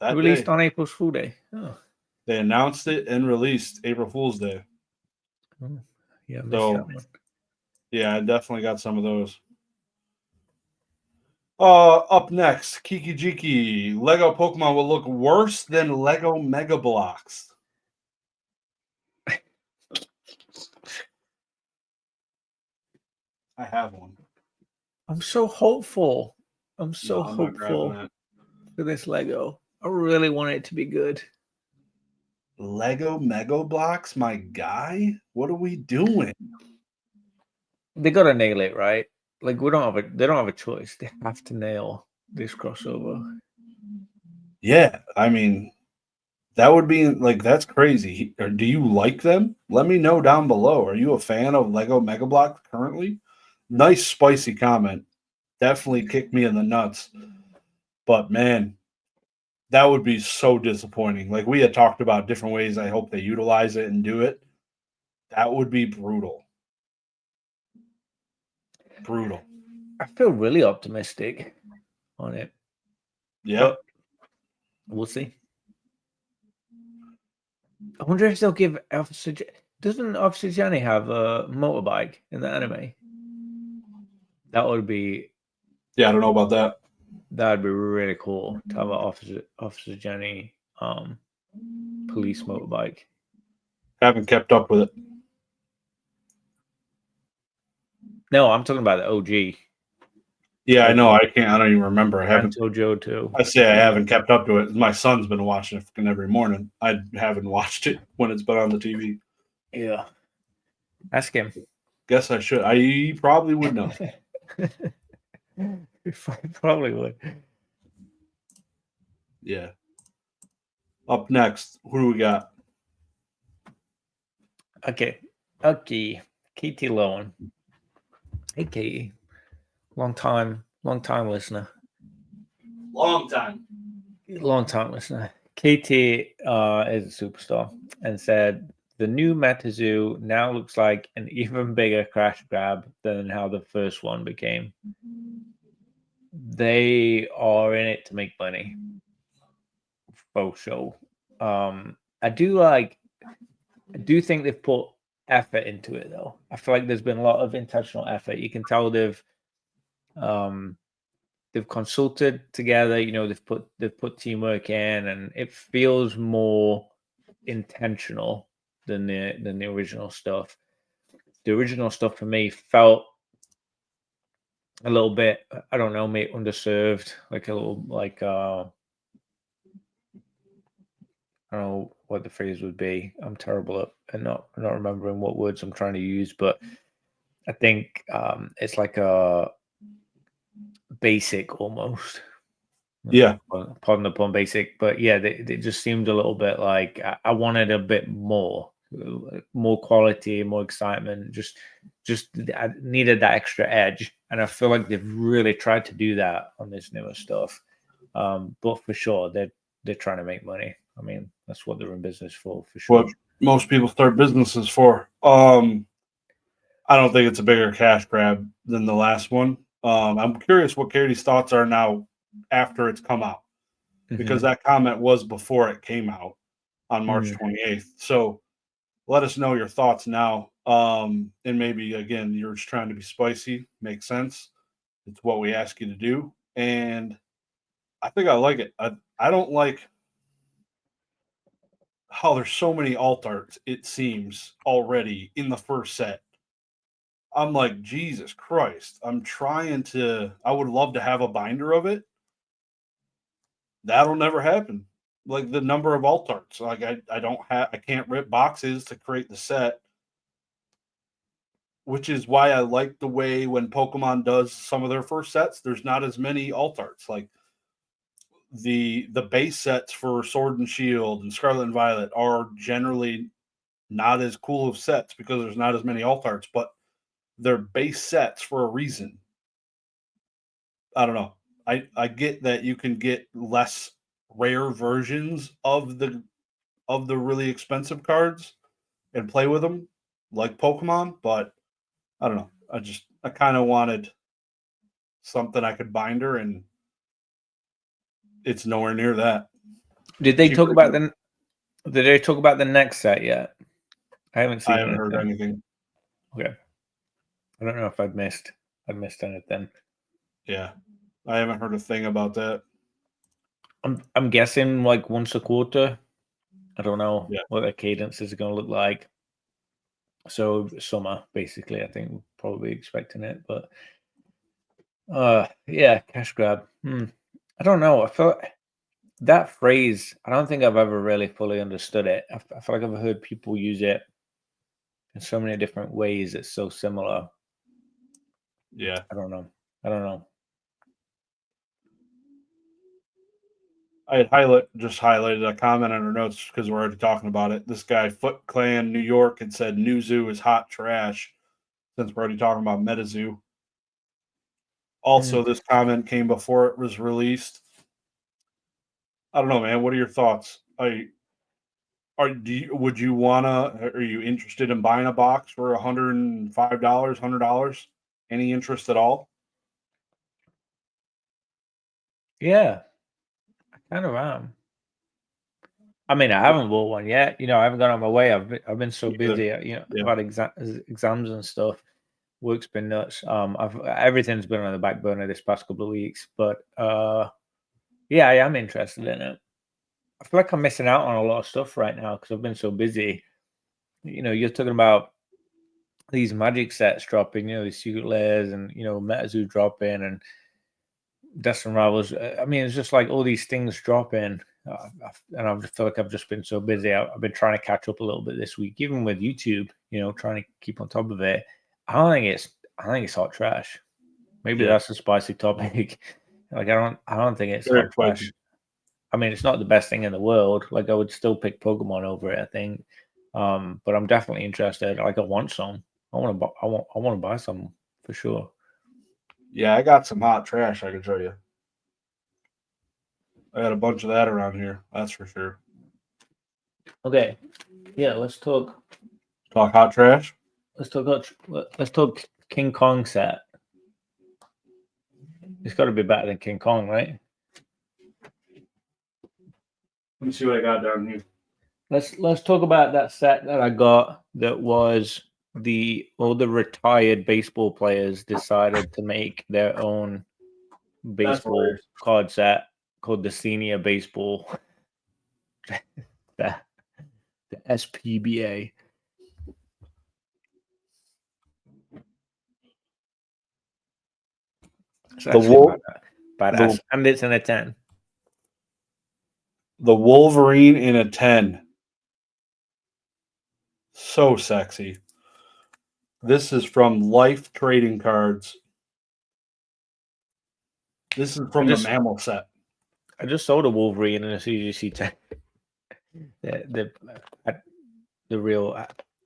It released on April Fool's Day. Oh. They announced it and released April Fool's Day. Oh, yeah, I missed that one. Yeah, I definitely got some of those. Up next, Kiki Jiki. Lego Pokemon will look worse than Lego Mega Blocks. I have one. I'm so hopeful. I'm hopeful for this Lego. I really want it to be good. Lego Mega Blocks, my guy? What are we doing? They gotta nail it, right? Like they don't have a choice. They have to nail this crossover. Yeah, I mean, that would be like that's crazy. Or do you like them? Let me know down below. Are you a fan of Lego Mega Blocks currently? Nice spicy comment. Definitely kicked me in the nuts. But man, that would be so disappointing. Like we had talked about different ways I hope they utilize it and do it. That would be brutal. Brutal. I feel really optimistic on it. Yeah. But we'll see. I wonder if they'll give Officer... Doesn't Officer Jenny have a motorbike in the anime? That would be... Yeah, I don't know about that. That would be really cool to have an Officer Jenny police motorbike. Haven't kept up with it. No, I'm talking about the OG. Yeah, I know. I don't even remember. I haven't. Jojo too. I say I haven't kept up to it. My son's been watching it every morning. I haven't watched it when it's been on the TV. Yeah. Ask him. Guess I should. I probably would know. Probably would. Yeah. Up next, who do we got? Okay. Katie Lowen. Hey, Katie. Long time listener. Long time listener. Katie is a superstar and said the new Metazoo now looks like an even bigger crash grab than how the first one became. They are in it to make money. For sure. I do think they've put effort into it though. I feel like there's been a lot of intentional effort. You can tell they've consulted together, they've put teamwork in, and it feels more intentional than the original stuff. The original stuff for me felt a little bit, I don't know, maybe underserved, like a little like I don't know what the phrase would be. I'm terrible at not remembering what words I'm trying to use, but I think it's like a basic almost. Yeah. Pardon the pun, basic. But yeah, they just seemed a little bit like I wanted a bit more quality, more excitement. Just I needed that extra edge. And I feel like they've really tried to do that on this newer stuff. But for sure, they're trying to make money. I mean, that's what they're in business for sure. What most people start businesses for. I don't think it's a bigger cash grab than the last one. I'm curious what Katie's thoughts are now after it's come out, because that comment was before it came out on March 28th. So let us know your thoughts now. And maybe, again, you're just trying to be spicy. Makes sense. It's what we ask you to do. And I think I like it. I don't like how there's so many alt arts, it seems, already in the first set. I'm like, Jesus Christ. I would love to have a binder of it. That'll never happen. Like the number of alt arts. Like I can't rip boxes to create the set. Which is why I like the way when Pokemon does some of their first sets, there's not as many alt arts. Like the base sets for Sword and Shield and Scarlet and Violet are generally not as cool of sets because there's not as many alt arts, but they're base sets for a reason. I don't know. I get that you can get less rare versions of the really expensive cards and play with them like Pokemon, but I don't know. I kind of wanted something I could binder, and it's nowhere near that. Did they talk about the next set yet? I haven't seen I haven't heard anything. Okay. I don't know if I'd missed anything. Yeah. I haven't heard a thing about that. I'm guessing like once a quarter. I don't know Yeah. what the cadence is going to look like. So summer, basically, I think we're probably expecting it. But yeah, cash grab. I don't know. I feel that phrase, I don't think I've ever really fully understood it. I feel like I've heard people use it in so many different ways. It's so similar. Yeah. I don't know. I had highlighted a comment on our notes because we're already talking about it. This guy, Foot Clan New York, had said New Zoo is hot trash since we're already talking about Metazoo. Also, this comment came before it was released. I don't know, man. What are your thoughts? Would you wanna? Are you interested in buying a box for $105, $100? Any interest at all? Yeah, I kind of am. I mean, I haven't bought one yet. I haven't gone on my way. I've been so busy. Yeah. I've had exams and stuff. Work's been nuts. Everything's been on the back burner this past couple of weeks, but yeah, I am interested in it. I feel like I'm missing out on a lot of stuff right now because I've been so busy. You're talking about these magic sets dropping, these secret layers, and Metazoo dropping, and Death and Rivals. I mean, it's just like all these things dropping, and I feel like I've just been so busy. I've been trying to catch up a little bit this week, even with YouTube. Trying to keep on top of it. I think it's hot trash. Maybe that's a spicy topic. Like I don't think it's hot trash. I mean, it's not the best thing in the world. Like I would still pick Pokemon over it, I think. But I'm definitely interested. Like I want some. I want to buy some for sure. Yeah, I got some hot trash I can show you. I got a bunch of that around here. That's for sure. Okay. Yeah, let's talk hot trash. Let's talk King Kong set. It's got to be better than King Kong, right? Let me see what I got down here. Let's talk about that set that I got. That was all the retired baseball players decided to make their own baseball card set called the Senior Baseball. the SPBA. It's badass. And it's in a 10. The Wolverine in a 10. So sexy. This is from Life Trading Cards. This is from the Mammal set. I just sold a Wolverine in a CGC 10. The real,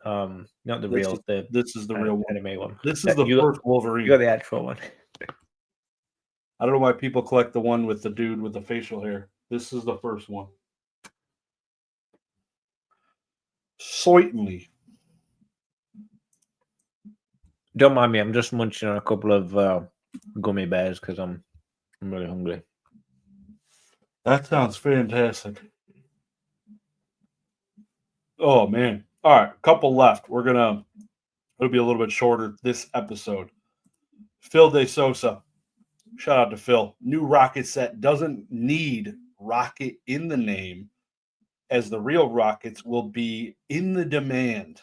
not the real. This is the real one. Anime one. This is the first Wolverine. You got the actual one. I don't know why people collect the one with the dude with the facial hair. This is the first one. Certainly. Don't mind me. I'm just munching on a couple of gummy bears because I'm really hungry. That sounds fantastic. Oh man! All right, a couple left. It'll be a little bit shorter this episode. Phil De Sosa. Shout out to Phil. New Rocket set doesn't need Rocket in the name, as the real Rockets will be in the demand.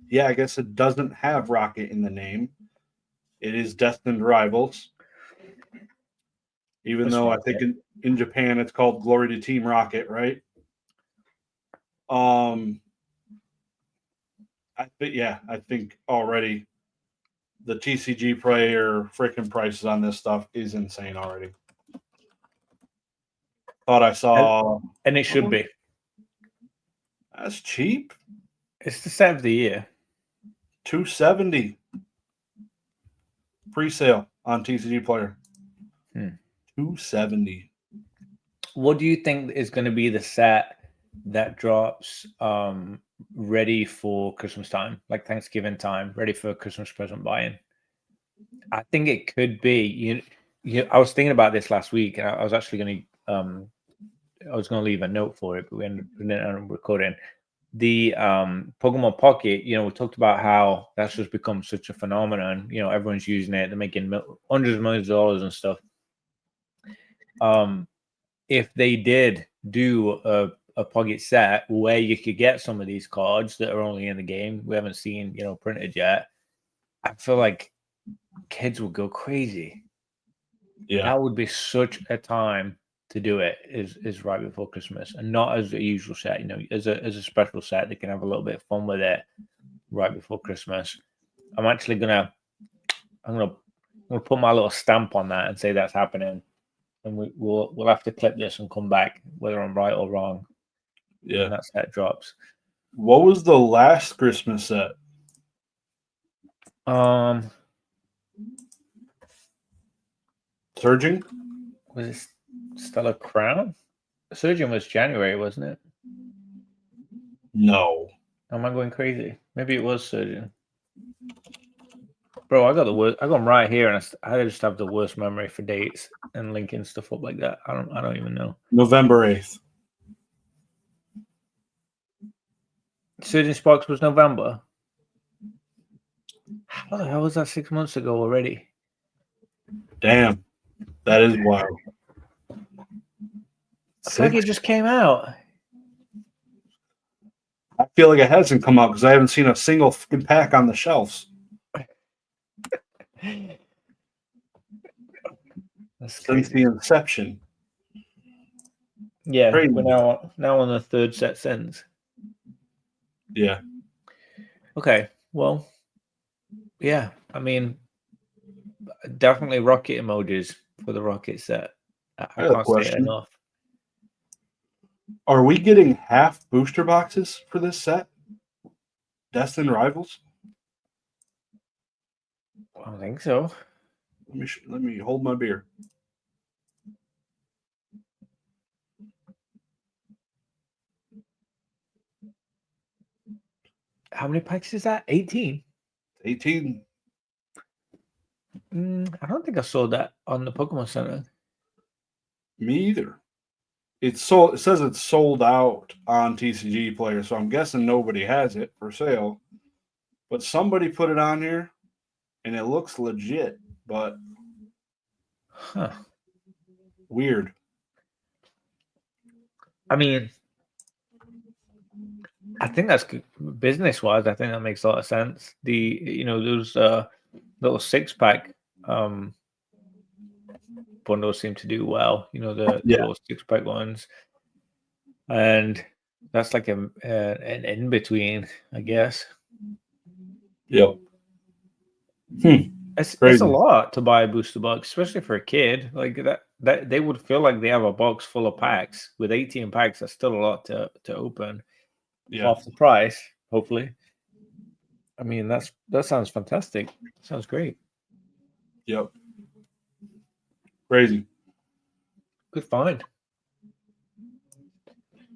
Yeah, I guess it doesn't have Rocket in the name. It is Destined Rivals. Even though I think in Japan it's called Glory to Team Rocket, right? I think already the TCG player freaking prices on this stuff is insane already. Thought I saw, and it should be. That's cheap. It's the set of the year. $270 pre-sale on TCG Player. $270. What do you think is going to be the set that drops ready for Christmas time, like Thanksgiving time, ready for Christmas present buying? I think it could be. I was thinking about this last week, and I was actually going to I was going to leave a note for it, but we ended up recording the Pokemon Pocket. We talked about how that's just become such a phenomenon. Everyone's using it. They're making hundreds of millions of dollars and stuff. If they did do a Pocket set where you could get some of these cards that are only in the game, we haven't seen, printed yet, I feel like kids would go crazy. Yeah. That would be such a time to do it, is right before Christmas, and not as a usual set, as a special set. They can have a little bit of fun with it right before Christmas. I'm actually gonna put my little stamp on that and say that's happening. And we'll have to clip this and come back whether I'm right or wrong. Yeah. When that set drops. What was the last Christmas set? Surging? Was it Stellar Crown? Surging was January, wasn't it? No. Am I going crazy? Maybe it was Surging. Bro, I got them right here, and I just have the worst memory for dates and linking stuff up like that. I don't even know. November 8th. Surging Sparks was November. How the hell was that 6 months ago already? Damn, that is wild. I feel like it just came out. I feel like it hasn't come out because I haven't seen a single fucking pack on the shelves. Since the inception. Yeah, Crazy. we're now on the third set since. Yeah. Okay, well, yeah, I mean, definitely rocket emojis for the rocket set. I can't say it enough. Are we getting half booster boxes for this set? Destined Rivals? I don't think so. Let me hold my beer. How many packs is that? 18? 18. I don't think I saw that on the Pokemon Center. Me either. It says it's sold out on TCG Player, so I'm guessing nobody has it for sale. But somebody put it on here, and it looks legit, but weird. I mean, I think that's good. Business-wise. I think that makes a lot of sense. Those little 6-pack bundles seem to do well. The little 6-pack ones, and that's like an in between, I guess. Yep. It's a lot to buy a booster box, especially for a kid. Like that they would feel like they have a box full of packs. With 18 packs, that's still a lot to open. Yeah. Off the price, hopefully. I mean, that sounds fantastic. Sounds great. Yep. Crazy. Good find.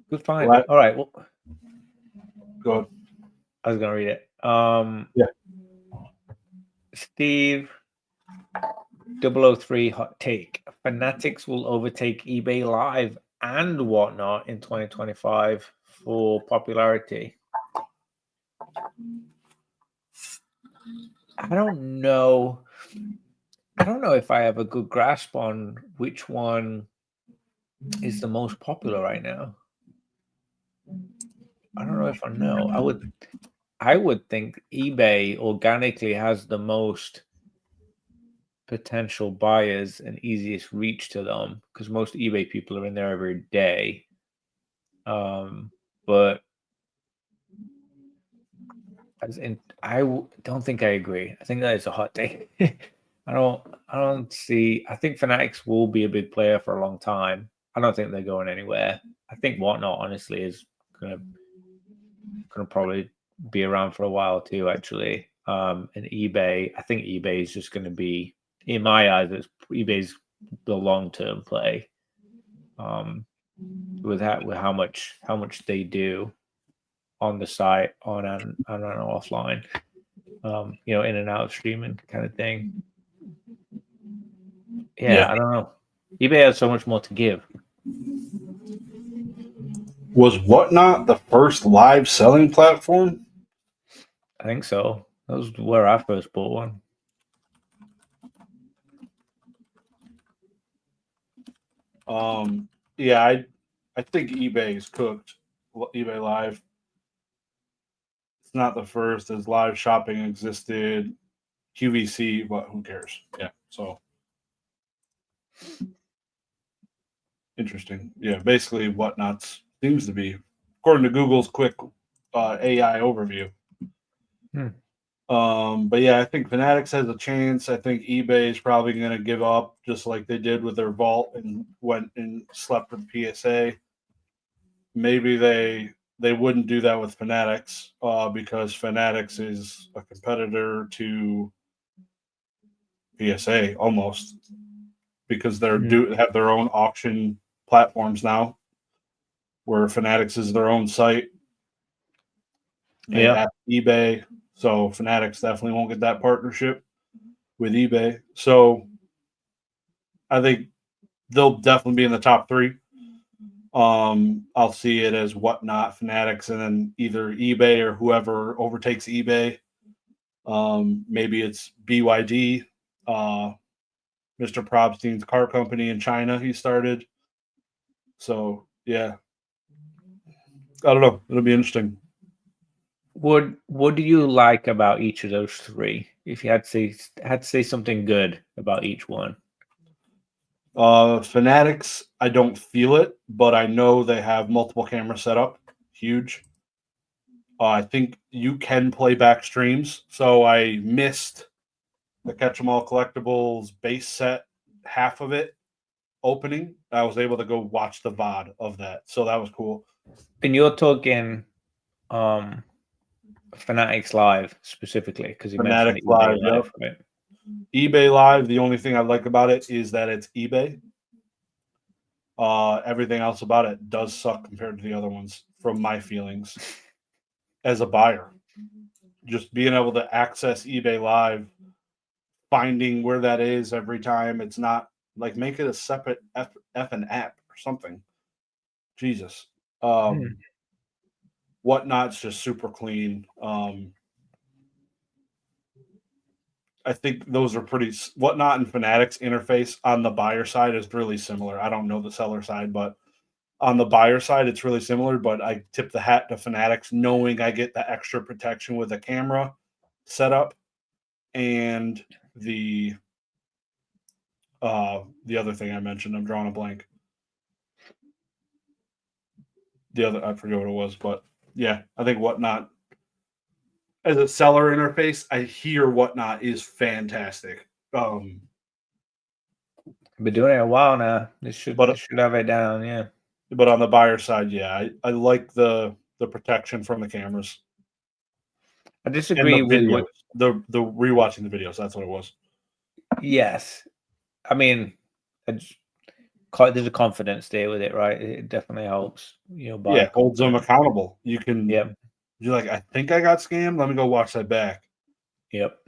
Good find. All right. Well, go ahead. I was gonna read it. Yeah. Steve 003 hot take. Fanatics will overtake eBay Live and whatnot in 2025 for popularity. I don't know if I have a good grasp on which one is the most popular right now. I don't know if I know. I would think eBay organically has the most potential buyers and easiest reach to them because most eBay people are in there every day. But I don't think I agree. I think that is a hot take. I don't see. I think Fanatics will be a big player for a long time. I don't think they're going anywhere. I think Whatnot honestly is gonna going to probably be around for a while too, actually. And eBay, I think eBay is just going to be, in my eyes, eBay's the long-term play. With how much they do on the site, on and offline, in and out of streaming kind of thing. Yeah, I don't know. eBay has so much more to give. Was Whatnot the first live selling platform? I think so. That was where I first bought one. Yeah, I think eBay is cooked. eBay Live. It's not the first, as live shopping existed, QVC, but who cares? Yeah, so interesting. Yeah, basically Whatnot seems to be, according to Google's quick AI overview. But yeah, I think Fanatics has a chance. I think eBay is probably going to give up, just like they did with their vault and went and slept with PSA. Maybe they wouldn't do that with Fanatics because Fanatics is a have their own auction platforms now, where Fanatics is their own site. They have eBay, so Fanatics definitely won't get that partnership with eBay. So I think they'll definitely be in the top three. I'll see it as Whatnot, Fanatics, and then either eBay or whoever overtakes eBay. Maybe it's BYD, Mr. Probstein's car company in China he started. So yeah, I don't know. It'll be interesting. What do you like about each of those three? If you had to say something good about each one. Fanatics, I don't feel it, but I know they have multiple camera setup. Huge. I think you can play back streams. So I missed the Catch 'em All Collectibles base set, half of it opening. I was able to go watch the VOD of that. So that was cool. And you're talking Fanatics Live specifically, because you mentioned Live, Live, right? eBay Live, the only thing I like about it is that it's eBay. Everything else about it does suck compared to the other ones, from my feelings as a buyer. Just being able to access eBay Live, finding where that is every time. It's not like, make it a separate effing app or something. Jesus. Whatnot's just super clean. I think those are pretty. Whatnot and Fanatics interface on the buyer side is really similar. I don't know the seller side, but on the buyer side, it's really similar. But I tip the hat to Fanatics, knowing I get the extra protection with the camera setup and the other thing I mentioned. I'm drawing a blank. I forget what it was, but yeah, I think Whatnot as a seller interface, I hear Whatnot is fantastic. Been doing it a while now. They should have it down, yeah. But on the buyer side, yeah, I like the protection from the cameras. I disagree with videos. The rewatching the videos. That's what it was. Yes, I mean, there's a confidence there with it, right? It definitely helps. Yeah, holds them accountable. You can. Yep. You're like, I think I got scammed. Let me go watch that back. Yep.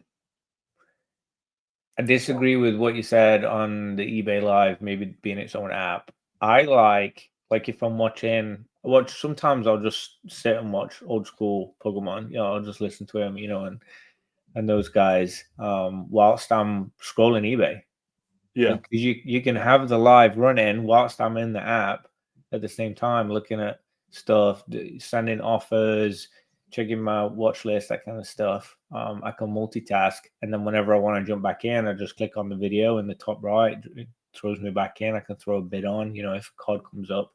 I disagree with what you said on the eBay Live, maybe being its own app. I like if I'm watching, sometimes I'll just sit and watch old school Pokemon. I'll just listen to them, and those guys whilst I'm scrolling eBay. Yeah, because you can have the live running whilst I'm in the app at the same time, looking at stuff, sending offers, checking my watch list, that kind of stuff. I can multitask, and then whenever I want to jump back in, I just click on the video in the top right. It throws me back in. I can throw a bid on, if a card comes up.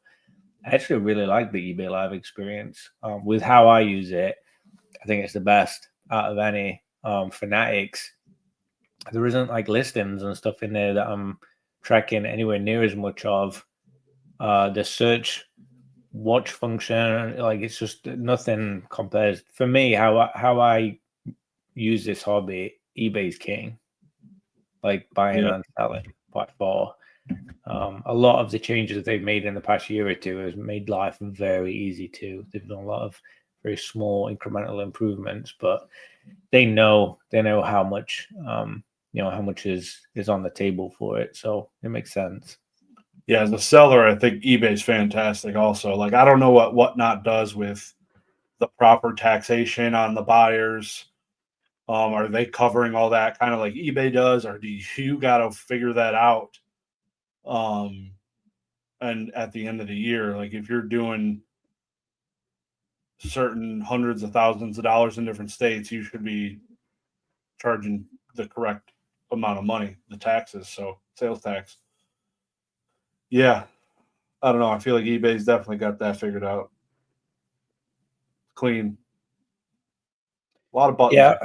I actually really like the eBay Live experience. With how I use it, I think it's the best out of any. Fanatics, there isn't like listings and stuff in there that I'm tracking anywhere near as much of. The search watch function. Like it's just nothing compares for me. How I use this hobby, eBay's king. Like buying and selling by far. A lot of the changes they've made in the past year or two has made life very easy too. They've done a lot of very small incremental improvements, but they know how much how much is on the table for it. So it makes sense. Yeah, as a seller, I think eBay's fantastic also. Like I don't know what Whatnot does with the proper taxation on the buyers. Are they covering all that kind of like eBay does, or do you got to figure that out? And at the end of the year, like if you're doing certain hundreds of thousands of dollars in different states, you should be charging the correct amount of money, the taxes, so sales tax. Yeah, I don't know. I feel like eBay's definitely got that figured out. Clean. A lot of buttons. Yeah,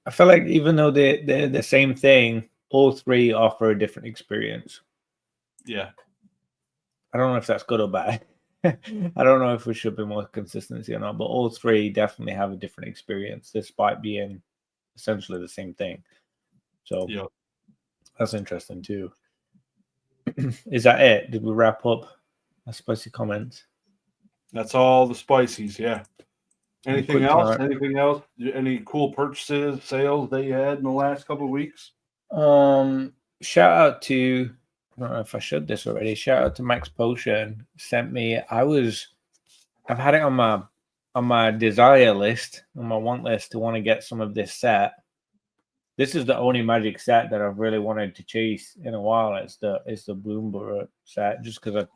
I feel like even though they're the same thing, all three offer a different experience. Yeah. I don't know if that's good or bad. I don't know if we should be more consistency or not, but all three definitely have a different experience despite being essentially the same thing. So that's interesting too. Is that it? Did we wrap up our spicy comments? That's all the spices, yeah. Anything else? Anything else? Any cool purchases, sales that you had in the last couple of weeks? Shout out to, I don't know if I showed this already. Shout out to Max Potion. Sent me. I've had it on my desire list, on my want list to want to get some of this set. This is the only Magic set that I've really wanted to chase in a while. It's the Bloomborough set, just because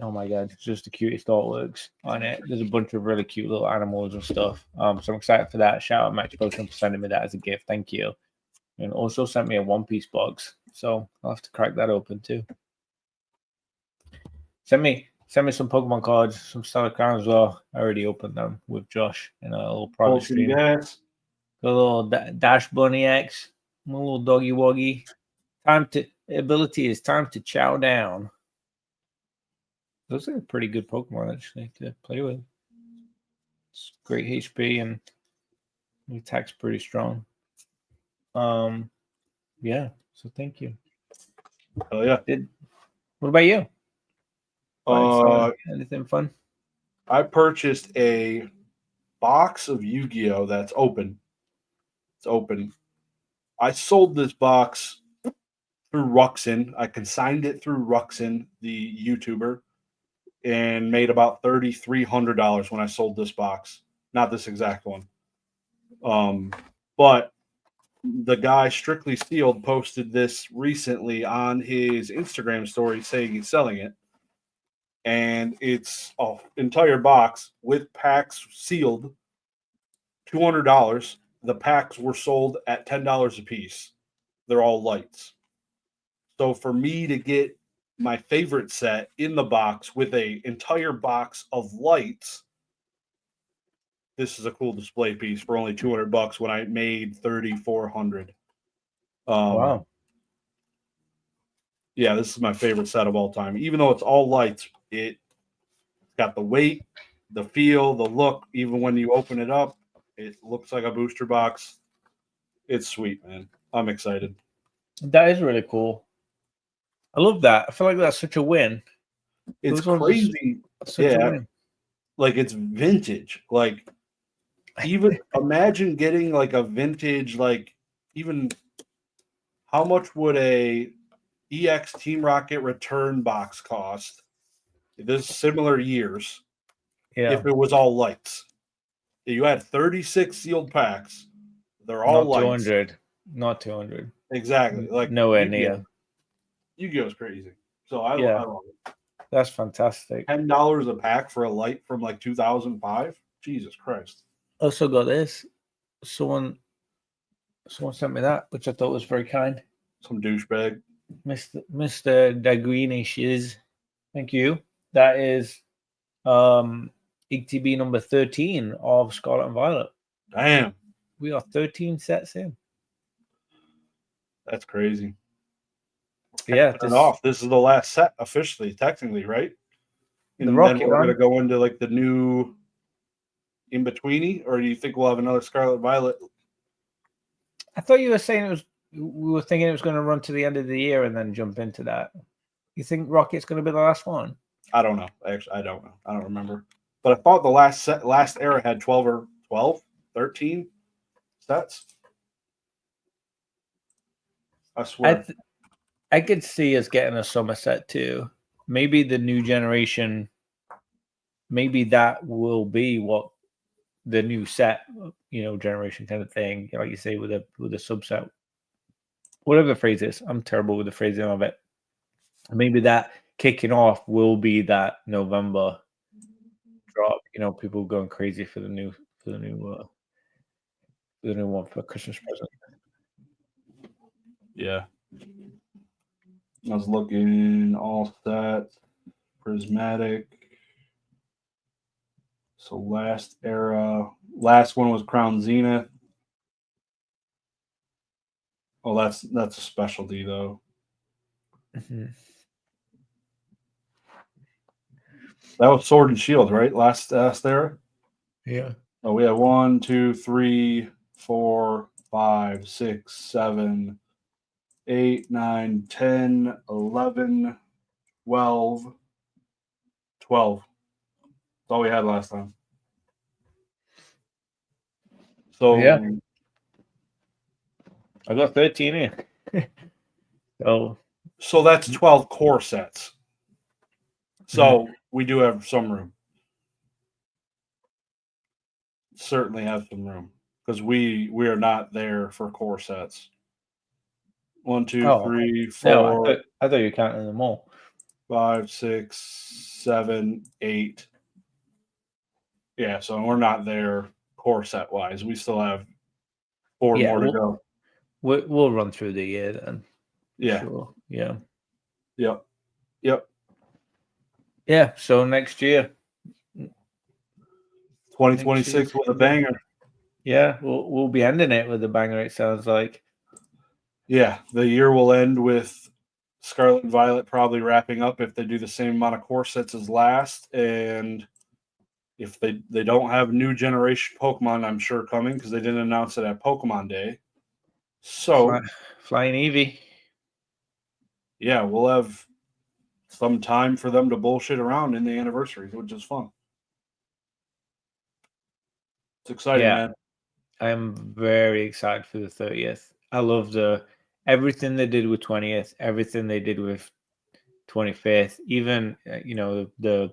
oh my god, it's just the cutest artworks on it. There's a bunch of really cute little animals and stuff. So I'm excited for that. Shout out Max Potion for sending me that as a gift. Thank you. And also sent me a One Piece box. So I'll have to crack that open too. Send me some Pokemon cards, some Stellar Crown as well. I already opened them with Josh in a little private stream. Yes. The little Dash Bunny X, my little doggy woggy. Ability is time to chow down. Those are pretty good Pokemon actually to play with. It's great HP and the attack's pretty strong. Yeah. So thank you. Oh yeah. What about you? Anything fun? I purchased a box of Yu-Gi-Oh! That's open. It's open. I sold this box through Ruxin. I consigned it through Ruxin, the YouTuber, and made about $3,300 when I sold this box. Not this exact one. But the guy Strictly Sealed posted this recently on his Instagram story saying he's selling it. And it's an entire box with packs sealed, $200. The packs were sold at $10 a piece. They're all lights. So for me to get my favorite set in the box with an entire box of lights, this is a cool display piece for only $200 when I made $3,400. Wow. Yeah, this is my favorite set of all time. Even though it's all lights, it's got the weight, the feel, the look. Even when you open it up, it looks like a booster box. It's sweet, man. I'm excited. That is really cool. I love that. I feel like that's such a win. It's crazy. Such a win. Like it's vintage. Like even imagine getting like a vintage, like even how much would a EX Team Rocket return box cost? This similar years. Yeah. If it was all lights. You had 36 sealed packs. They're all not lights. 200. Not 200. Exactly. Like nowhere near. Yu-Gi-Oh's crazy. So I love it. That's fantastic. $10 a pack for a light from like 2005. Jesus Christ. Also got this. Someone sent me that, which I thought was very kind. Some douchebag. Mr. Dagreenshiz. Thank you. That is ETB number 13 of Scarlet and Violet. Damn. We are 13 sets in. That's crazy. Yeah. This is the last set officially, technically, right? And then rocket we're one. gonna go into like the new in betweeny, or do you think we'll have another Scarlet Violet? I thought you were saying we were thinking it was going to run to the end of the year and then jump into that. You think Rocket's going to be the last one? I don't know. Actually, I don't know. I don't remember. But I thought the last era had 12, 13 sets. I swear. I could see us getting a summer set too. Maybe the new generation, maybe that will be what the new set, generation kind of thing, like you say, with a subset, whatever the phrase is. I'm terrible with the phrasing of it. Maybe that kicking off will be that November drop. People going crazy for the new one for Christmas present. Yeah. I was looking all set, prismatic. So last one was Crown Zenith. Oh, that's a specialty though. Mm-hmm. That was Sword and Shield, right? Last era. Yeah. Oh, we have 1, 2, 3, 4, 5, 6, 7, 8, 9, 10, 11, 12. 12. That's all we had last time. So yeah, I got 13 here. So that's 12 core sets. So we do have some room. Certainly have some room because we are not there for core sets. 1, 2, 3, 4. No, I thought you were counting them all. 5, 6, 7, 8. Yeah, so we're not there core set wise. We still have 4 more to go. We'll run through the year then. Yeah. Sure. Yeah. Yep. Yeah. So next year, 2026 with a banger. Yeah, we'll be ending it with a banger. It sounds like. Yeah, the year will end with Scarlet and Violet probably wrapping up if they do the same amount of core sets as last, and if they don't have new generation Pokemon, I'm sure coming because they didn't announce it at Pokemon Day. So Flying Eevee. Yeah, we'll have some time for them to bullshit around in the anniversaries, which is fun. It's exciting, man. I am very excited for the 30th. I love everything they did with 20th, everything they did with 25th, even the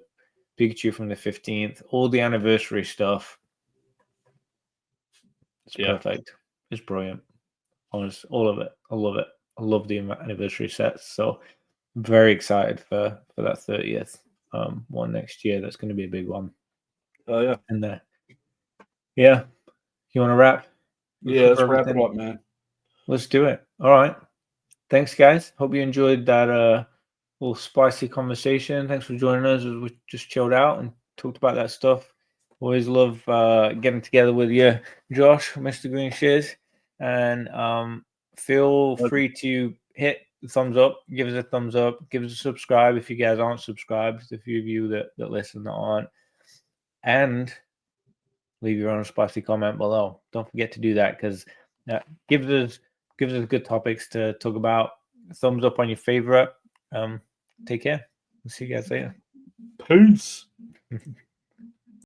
Pikachu from the 15th, all the anniversary stuff. It's perfect. It's brilliant. Honest, all of it. I love it. I love the anniversary sets. So I'm very excited for that 30th one next year. That's going to be a big one. Oh yeah. And yeah. You want to wrap? Yeah, let's wrap it up, man. Let's do it. All right. Thanks, guys. Hope you enjoyed that little spicy conversation. Thanks for joining us as we just chilled out and talked about that stuff. Always love getting together with you, Josh, Mr. Dagreenshiz. And feel free to hit the thumbs up, give us a thumbs up, give us a subscribe if you guys aren't subscribed, the few of you that listen that aren't. And leave your own spicy comment below. Don't forget to do that because gives us good topics to talk about. Thumbs up on your favorite. Take care. We'll see you guys later. Peace.